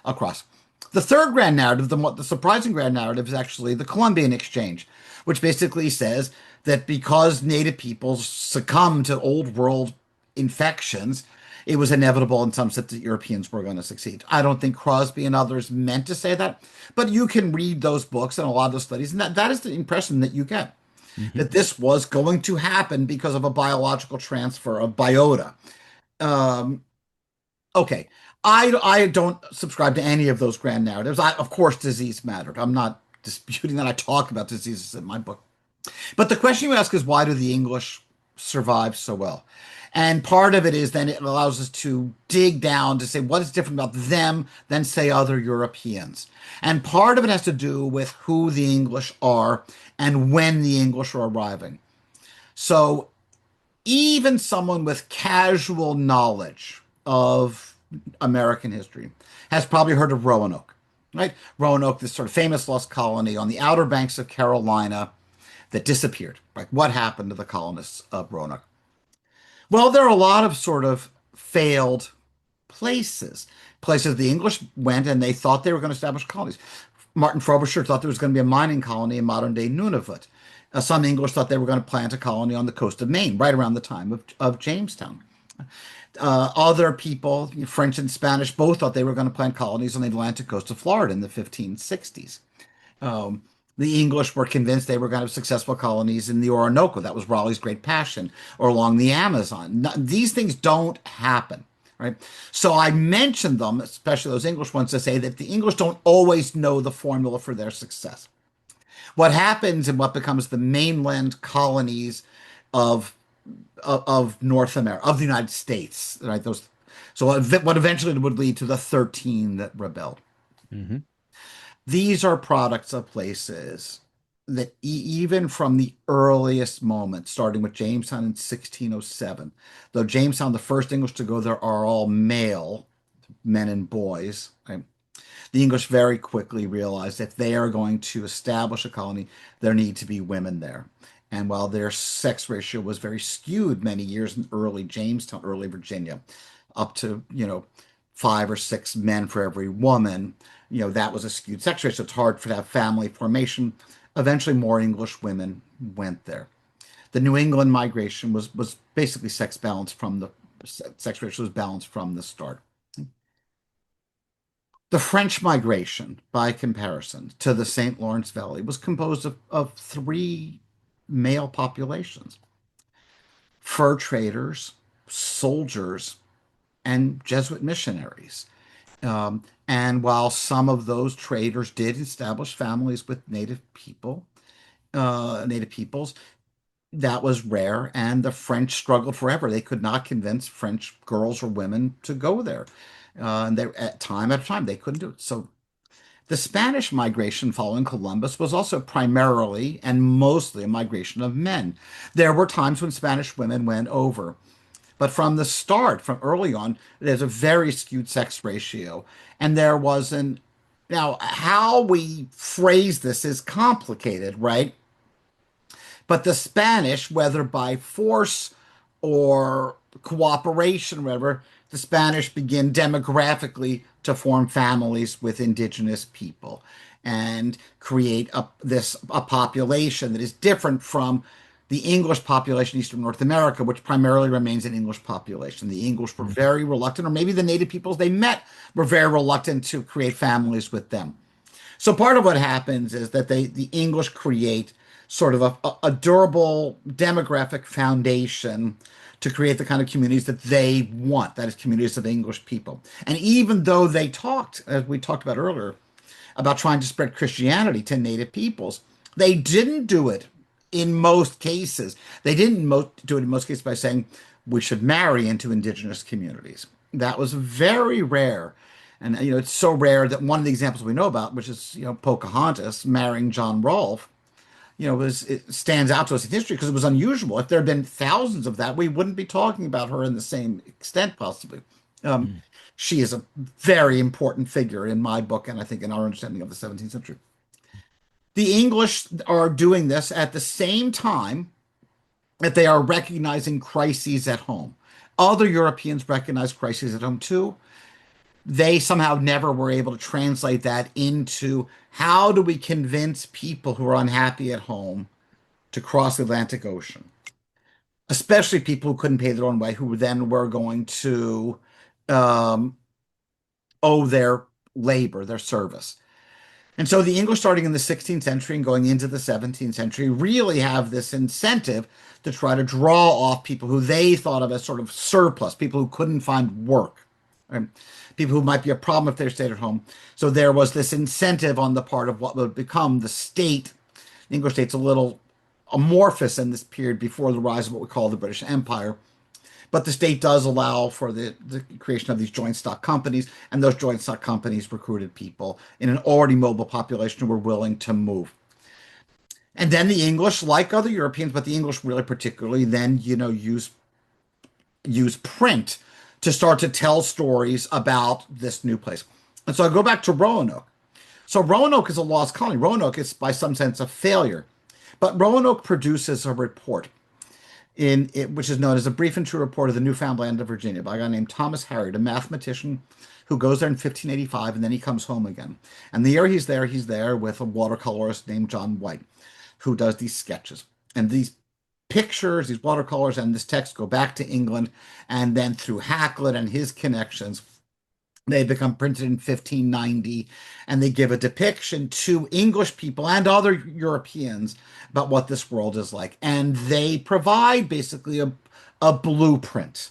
across. The third grand narrative, the surprising grand narrative, is actually the Columbian Exchange, which basically says that because Native peoples succumbed to Old World infections, it was inevitable in some sense that Europeans were going to succeed. I don't think Crosby and others meant to say that, but you can read those books and a lot of those studies, and that is the impression that you get, Mm-hmm. that this was going to happen because of a biological transfer of biota. Um, okay, I don't subscribe to any of those grand narratives. Of course, disease mattered. I'm not disputing that. I talk about diseases in my book. But the question you ask is, why do the English survive so well? And part of it is then it allows us to dig down to say what is different about them than, say, other Europeans. And part of it has to do with who the English are and when the English are arriving. So even someone with casual knowledge of American history has probably heard of Roanoke. right? Roanoke, this sort of famous lost colony on the outer banks of Carolina that disappeared. Right? What happened to the colonists of Roanoke? Well, there are a lot of sort of failed places. Places the English went and they thought they were going to establish colonies. Martin Frobisher thought there was going to be a mining colony in modern day Nunavut. Some English thought they were going to plant a colony on the coast of Maine, right around the time of Jamestown. Other people, French and Spanish, both thought they were going to plant colonies on the Atlantic coast of Florida in the 1560s. Um, the English were convinced they were going to have successful colonies in the Orinoco. That was Raleigh's great passion, or along the Amazon. These things don't happen, right? So I mentioned them, especially those English ones, to say that the English don't always know the formula for their success. What happens in what becomes the mainland colonies of of North America, of the United States, right? Those, so what eventually would lead to the 13 that rebelled. Hmm. These are products of places that even from the earliest moment, starting with Jamestown in 1607, though Jamestown, the first English to go there, are all male, men and boys, right? The English very quickly realized if they are going to establish a colony, there need to be women there. And while their sex ratio was very skewed many years in early Jamestown, early Virginia, up to, 5 or 6 men for every woman, that was a skewed sex ratio. It's hard to have family formation. Eventually, more English women went there. The New England migration was basically sex ratio was balanced from the start. The French migration, by comparison, to the St. Lawrence Valley was composed of three male populations: fur traders, soldiers, and Jesuit missionaries. And while some of those traders did establish families with native peoples, that was rare, and the French struggled forever. They could not convince French girls or women to go there. And they, at time after time, they couldn't do it. So the Spanish migration following Columbus was also primarily and mostly a migration of men. There were times when Spanish women went over, but from the start, from early on, there's a very skewed sex ratio. And there was an, now, how we phrase this is complicated, right? But the Spanish, whether by force or cooperation, whatever, the Spanish begin demographically to form families with indigenous people and create a population that is different from the English population in Eastern North America, which primarily remains an English population. The English were very reluctant, or maybe the native peoples they met were very reluctant to create families with them. So part of what happens is that the English create sort of a durable demographic foundation to create the kind of communities that they want, that is, communities of English people. And even though they talked, as we talked about earlier, about trying to spread Christianity to native peoples, they didn't do it in most cases. They didn't do it in most cases by saying we should marry into indigenous communities. That was very rare. And it's so rare that one of the examples we know about, which is Pocahontas marrying John Rolfe, it stands out to us in history because it was unusual. If there had been thousands of that, we wouldn't be talking about her in the same extent, possibly. Um, Mm. she is a very important figure in my book, and I think in our understanding of the 17th century. The English are doing this at the same time that they are recognizing crises at home. Other Europeans recognize crises at home too. They somehow never were able to translate that into how do we convince people who are unhappy at home to cross the Atlantic Ocean, especially people who couldn't pay their own way, who then were going to um, owe their labor, their service. And so the English, starting in the 16th century and going into the 17th century, really have this incentive to try to draw off people who they thought of as sort of surplus, people who couldn't find work, right? People who might be a problem if they stayed at home. So there was this incentive on the part of what would become the state. The English state's a little amorphous in this period before the rise of what we call the British Empire. But the state does allow for the creation of these joint stock companies, and those joint stock companies recruited people in an already mobile population who were willing to move. And then the English, like other Europeans, but the English really particularly, then use print to start to tell stories about this new place. And so I go back to Roanoke. So Roanoke is a lost colony. Roanoke is, by some sense, a failure. But Roanoke produces a report in it, which is known as a brief and true report of the Newfoundland of Virginia by a guy named Thomas Harriot, a mathematician who goes there in 1585 and then he comes home again. And the year he's there with a watercolorist named John White, who does these sketches. And these pictures, these watercolors, and this text go back to England, and then through Hakluyt and his connections, they become printed in 1590, and they give a depiction to English people and other Europeans about what this world is like. And they provide basically a blueprint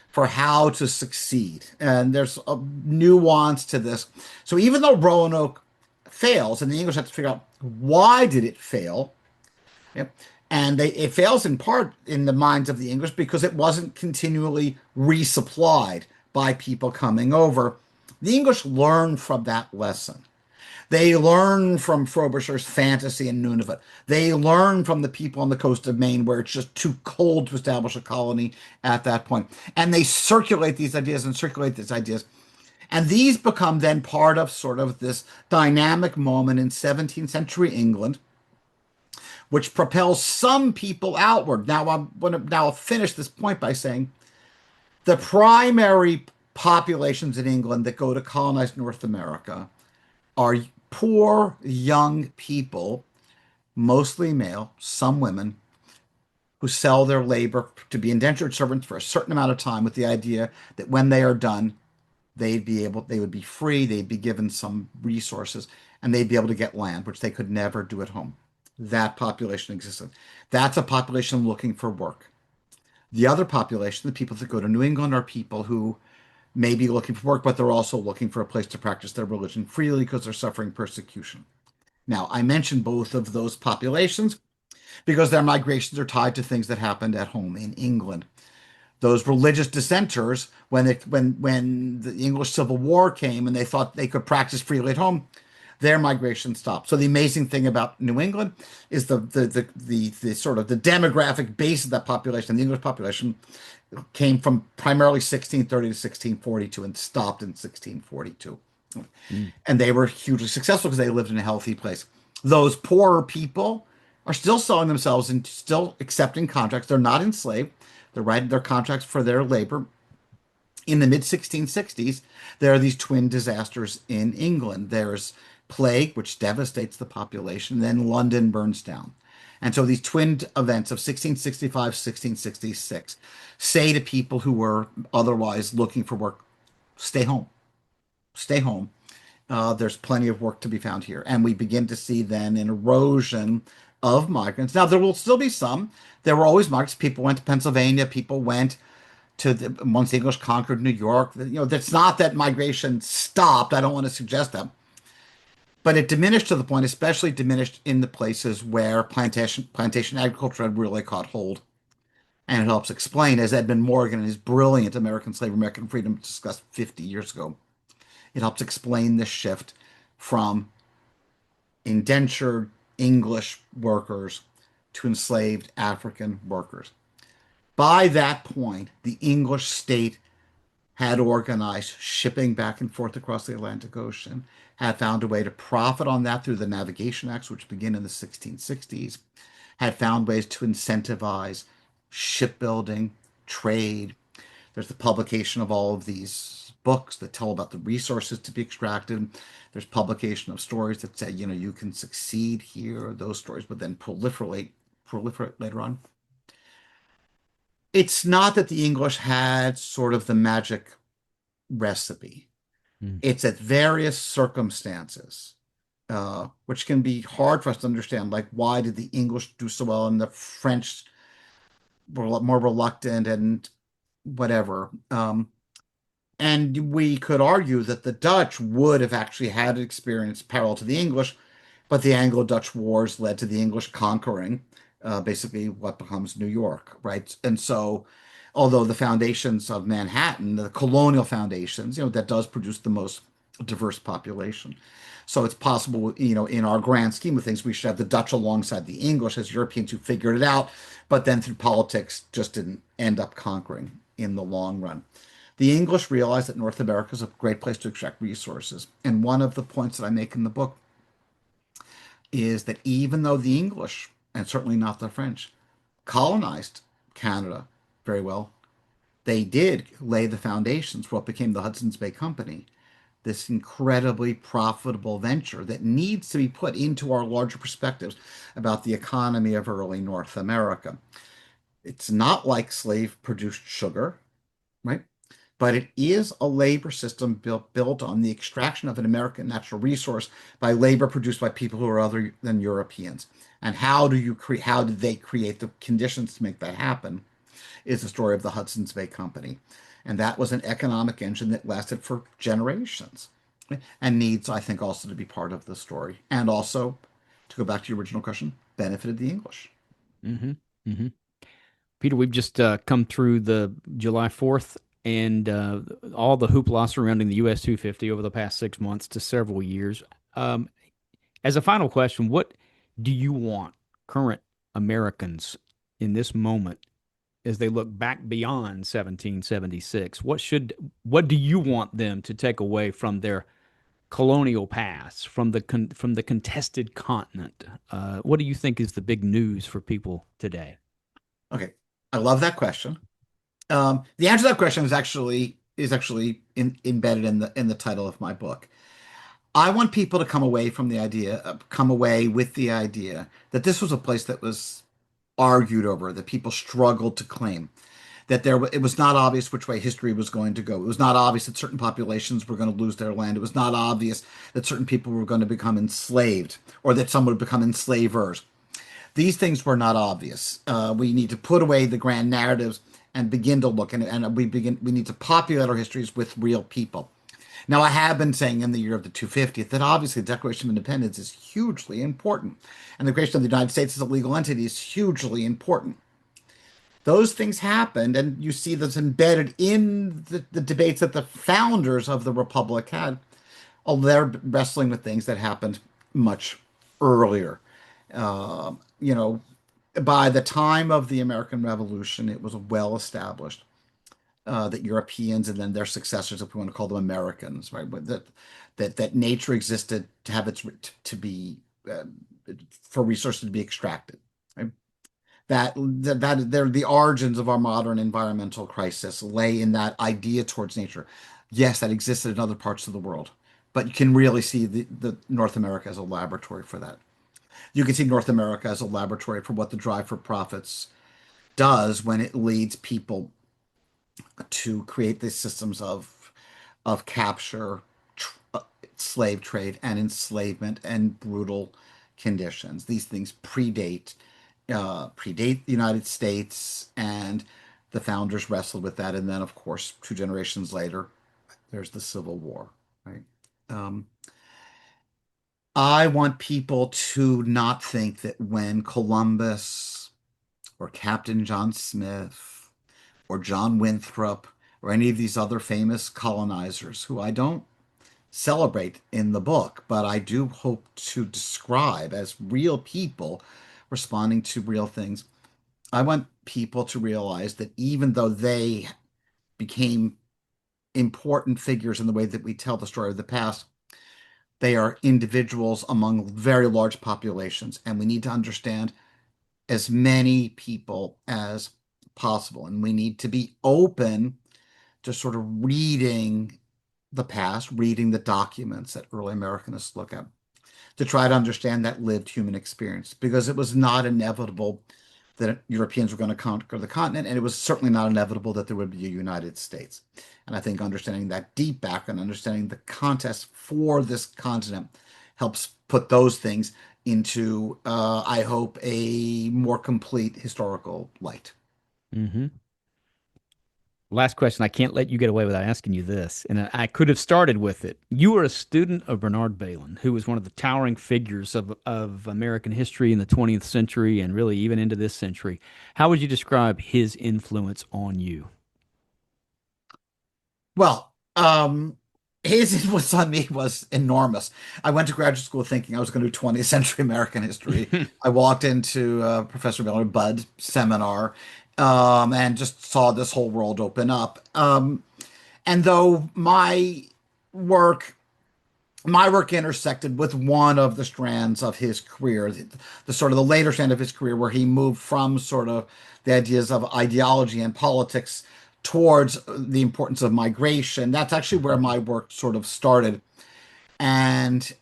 for how to succeed. And there's a nuance to this. So even though Roanoke fails, and the English have to figure out why did it fail, yep. And it fails in part in the minds of the English because it wasn't continually resupplied by people coming over. The English learn from that lesson. They learn from Frobisher's fantasy in Nunavut. They learn from the people on the coast of Maine where it's just too cold to establish a colony at that point. And they circulate these ideas and circulate these ideas. And these become then part of sort of this dynamic moment in 17th century England, which propels some people outward. I'll finish this point by saying the primary populations in England that go to colonize North America are poor young people, mostly male, some women, who sell their labor to be indentured servants for a certain amount of time with the idea that when they are done, they would be free, they'd be given some resources, and they'd be able to get land, which they could never do at home. That population existed. That's a population looking for work. The other population, the people that go to New England, are people who may be looking for work, but they're also looking for a place to practice their religion freely because they're suffering persecution. Now, I mentioned both of those populations because their migrations are tied to things that happened at home in England. Those religious dissenters, when the English Civil War came and they thought they could practice freely at home, their migration stopped. So the amazing thing about New England is the sort of the demographic base of that population, the English population, came from primarily 1630 to 1642 and stopped in 1642. Mm. And they were hugely successful because they lived in a healthy place. Those poorer people are still selling themselves and still accepting contracts. They're not enslaved. They're writing their contracts for their labor. In the mid 1660s, there are these twin disasters in England. There's plague, which devastates the population, then London burns down. And so these twin events of 1665, 1666 say to people who were otherwise looking for work, stay home, stay home. There's plenty of work to be found here. And we begin to see then an erosion of migrants. Now, there will still be some. There were always migrants. People went to Pennsylvania. People went once the English conquered New York. That's not that migration stopped. I don't want to suggest that. But it diminished to the point, especially diminished in the places where plantation agriculture had really caught hold. And it helps explain, as Edmund Morgan in his brilliant American Slavery, American Freedom discussed 50 years ago, it helps explain the shift from indentured English workers to enslaved African workers. By that point, the English state had organized shipping back and forth across the Atlantic Ocean, had found a way to profit on that through the Navigation Acts, which begin in the 1660s, had found ways to incentivize shipbuilding, trade. There's the publication of all of these books that tell about the resources to be extracted. There's publication of stories that say, you can succeed here. Those stories would then proliferate later on. It's not that the English had sort of the magic recipe. Mm. It's at various circumstances, which can be hard for us to understand. Like, why did the English do so well and the French were a lot more reluctant and whatever? And we could argue that the Dutch would have actually had an experience parallel to the English, but the Anglo-Dutch Wars led to the English conquering basically what becomes New York, right? And so, although the foundations of Manhattan, the colonial foundations, that does produce the most diverse population. So it's possible, in our grand scheme of things, we should have the Dutch alongside the English as Europeans who figured it out, but then through politics just didn't end up conquering in the long run. The English realized that North America is a great place to extract resources. And one of the points that I make in the book is that even though the English, and certainly not the French, colonized Canada very well, they did lay the foundations for what became the Hudson's Bay Company, this incredibly profitable venture that needs to be put into our larger perspectives about the economy of early North America. It's not like slave produced sugar, right? But it is a labor system built on the extraction of an American natural resource by labor produced by people who are other than Europeans. And how did they create the conditions to make that happen? Is the story of the Hudson's Bay Company. And that was an economic engine that lasted for generations and needs, I think, also to be part of the story. And also, to go back to your original question, benefited the English. Mm-hmm. Mm-hmm. Peter, we've just come through the July 4th and all the hoopla surrounding the US 250 over the past 6 months to several years. Um, as a final question, what do you want current Americans in this moment as they look back beyond 1776? What do you want them to take away from their colonial past, from from the contested continent? What do you think is the big news for people today? Okay, I love that question. The answer to that question is actually embedded in the title of my book. I want people to come away with the idea that this was a place that was argued over, that people struggled to claim, that it was not obvious which way history was going to go. It was not obvious that certain populations were going to lose their land. It was not obvious that certain people were going to become enslaved or that some would become enslavers. These things were not obvious. We need to put away the grand narratives and begin to look, and we need to populate our histories with real people. Now, I have been saying in the year of the 250th that obviously the Declaration of Independence is hugely important, and the creation of the United States as a legal entity is hugely important. Those things happened, and you see this embedded in the debates that the founders of the Republic had. Oh, they're wrestling with things that happened much earlier. Uh, you know, by the time of the American Revolution, it was well established that Europeans and then their successors, if we want to call them Americans, right, but that nature existed to have its to be uh, for resources to be extracted. Right? That they're the origins of our modern environmental crisis lay in that idea towards nature. Yes, that existed in other parts of the world, but you can really see the North America as a laboratory for that. You can see North America as a laboratory for what the drive for profits does when it leads people to create these systems of capture, slave trade, and enslavement and brutal conditions. These things predate the United States, and the founders wrestled with that. And then, of course, 2 generations later, there's the Civil War, right? Um, I want people to not think that when Columbus or Captain John Smith or John Winthrop or any of these other famous colonizers who I don't celebrate in the book, but I do hope to describe as real people responding to real things. I want people to realize that even though they became important figures in the way that we tell the story of the past, they are individuals among very large populations, and we need to understand as many people as possible. And we need to be open to sort of reading the past, reading the documents that early Americanists look at, to try to understand that lived human experience, because it was not inevitable that Europeans were going to conquer the continent, and it was certainly not inevitable that there would be a United States. And I think understanding that deep background, understanding the context for this continent, helps put those things into, I hope, a more complete historical light. Mm-hmm. Last question. I can't let you get away without asking you this. And I could have started with it. You were a student of Bernard Bailyn, who was one of the towering figures of American history in the 20th century and really even into this century. How would you describe his influence on you? Well, his influence on me was enormous. I went to graduate school thinking I was going to do 20th century American history. I walked into Professor Miller Budd seminar and just saw this whole world open up. And though my work my work intersected with one of the strands of his career, the sort of the later strand of his career, where he moved from sort of the ideas of ideology and politics towards the importance of migration. That's actually where my work sort of started. And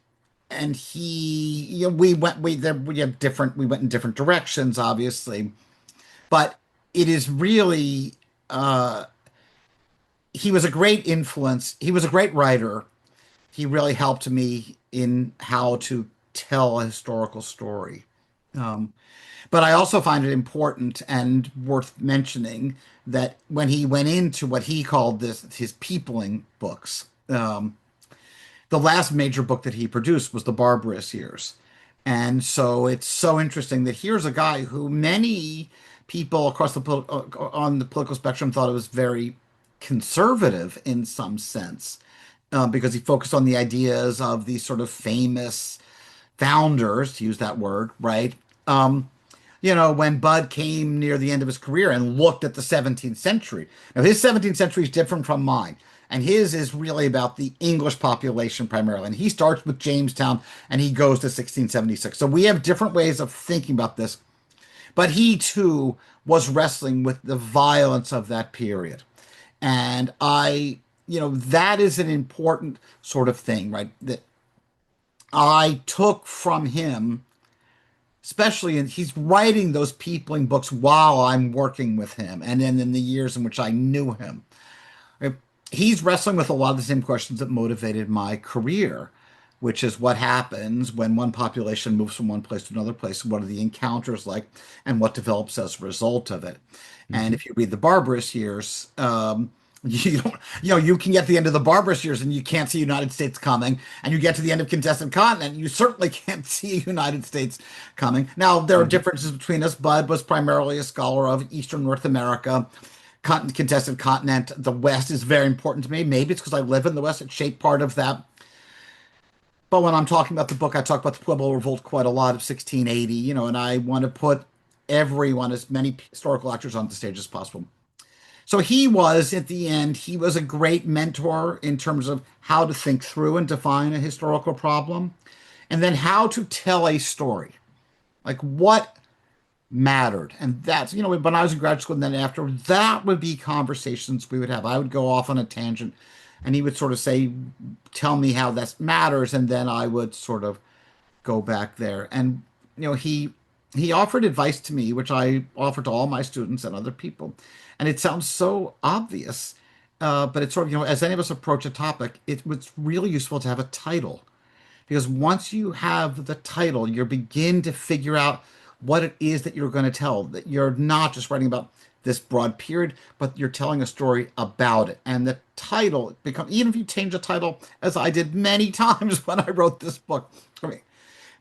he, we have different, we went in different directions, obviously, but it is really, he was a great influence. He was a great writer. He really helped me in how to tell a historical story. Um, but I also find it important and worth mentioning that when he went into what he called his peopling books, the last major book that he produced was The Barbarous Years. And so it's so interesting that here's a guy who many people across on the political spectrum thought it was very conservative in some sense, because he focused on the ideas of these sort of famous founders, to use that word, right? When Bud came near the end of his career and looked at the 17th century. Now, his 17th century is different from mine, and his is really about the English population primarily. And he starts with Jamestown and he goes to 1676. So we have different ways of thinking about this, but he too was wrestling with the violence of that period. And that is an important sort of thing, right? That I took from him, especially in he's writing those peopling books while I'm working with him, and then in the years in which I knew him. Right? He's wrestling with a lot of the same questions that motivated my career, which is what happens when one population moves from one place to another place. What are the encounters like, and what develops as a result of it? And Mm-hmm. if you read the Barbarous Years, you don't, you can get to the end of the Barbarous Years and you can't see United States coming, and you get to the end of Contested Continent, and you certainly can't see United States coming. Now, there are Mm-hmm. differences between us. Bud was primarily a scholar of Eastern North America, Contested Continent. The West is very important to me. Maybe it's because I live in the West. It shaped part of that. But when I'm talking about the book, I talk about the Pueblo Revolt quite a lot of 1680, and I want to put everyone, as many historical actors on the stage as possible. So he was, at the end, he was a great mentor in terms of how to think through and define a historical problem, and then how to tell a story, like what mattered. And that's, when I was in graduate school and then after, that would be conversations we would have. I would go off on a tangent and he would sort of say, tell me how that matters. And then I would sort of go back there. And, he offered advice to me, which I offer to all my students and other people. And it sounds so obvious, but it's sort of, as any of us approach a topic, it was really useful to have a title. Because once you have the title, you begin to figure out what it is that you're going to tell. That you're not just writing about this broad period, but you're telling a story about it. And the title becomes, even if you change the title, as I did many times when I wrote this book, I mean,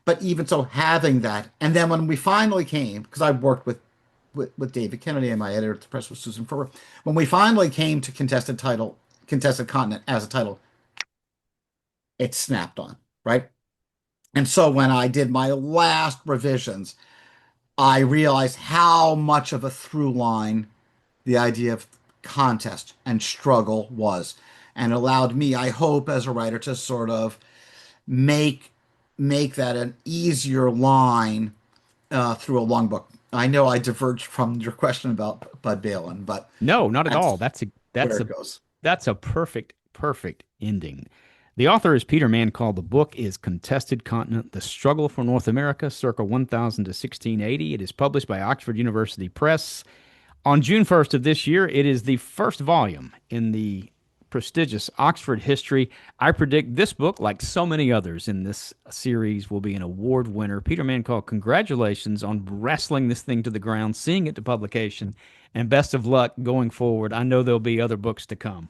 but even so, having that, and then when we finally came, because I worked with David Kennedy and my editor at the press was Susan Ferber, when we finally came to Contested Continent as a title, it snapped on, right? And so when I did my last revisions, I realized how much of a through line the idea of contest and struggle was, and allowed me, I hope, as a writer, to sort of make that an easier line through a long book. I know I diverged from your question about Bud Balin, but No, not at all. that's That's a where that's it a goes. that's a perfect ending. The author is Peter Mancall. The book is Contested Continent: The Struggle for North America, circa 1000 to 1680. It is published by Oxford University Press. On June 1st of this year, it is the first volume in the prestigious Oxford History. I predict this book, like so many others in this series, will be an award winner. Peter Mancall, congratulations on wrestling this thing to the ground, seeing it to publication, and best of luck going forward. I know there'll be other books to come.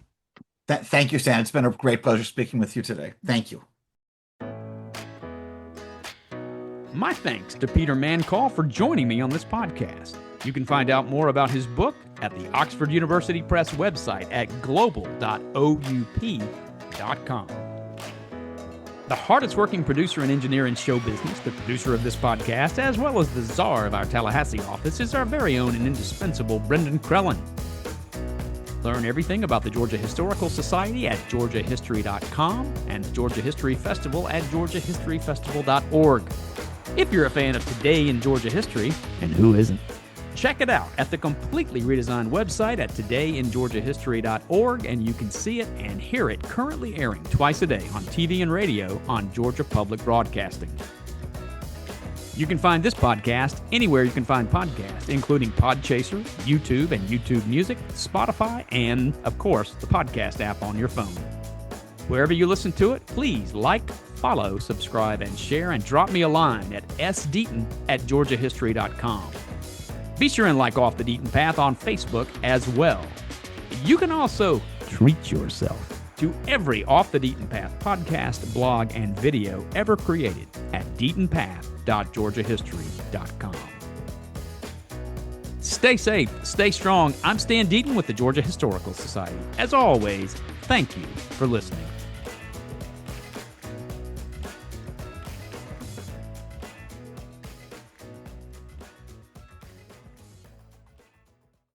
Thank you, Stan. It's been a great pleasure speaking with you today. Thank you. My thanks to Peter Mancall for joining me on this podcast. You can find out more about his book at the Oxford University Press website at global.oup.com. The hardest working producer and engineer in show business, the producer of this podcast, as well as the czar of our Tallahassee office, is our very own and indispensable Brendan Crellin. Learn everything about the Georgia Historical Society at georgiahistory.com and the Georgia History Festival at georgiahistoryfestival.org. If you're a fan of Today in Georgia History, and who isn't, check it out at the completely redesigned website at todayingeorgiahistory.org, and you can see it and hear it currently airing twice a day on TV and radio on Georgia Public Broadcasting. You can find this podcast anywhere you can find podcasts, including Podchaser, YouTube and YouTube Music, Spotify, and, of course, the podcast app on your phone. Wherever you listen to it, please like, follow, subscribe, and share, and drop me a line at sdeaton@georgiahistory.com. Be sure and like Off the Deaton Path on Facebook as well. You can also treat yourself to every Off the Deaton Path podcast, blog, and video ever created at deatonpath.georgiahistory.com. Stay safe, stay strong. I'm Stan Deaton with the Georgia Historical Society. As always, thank you for listening.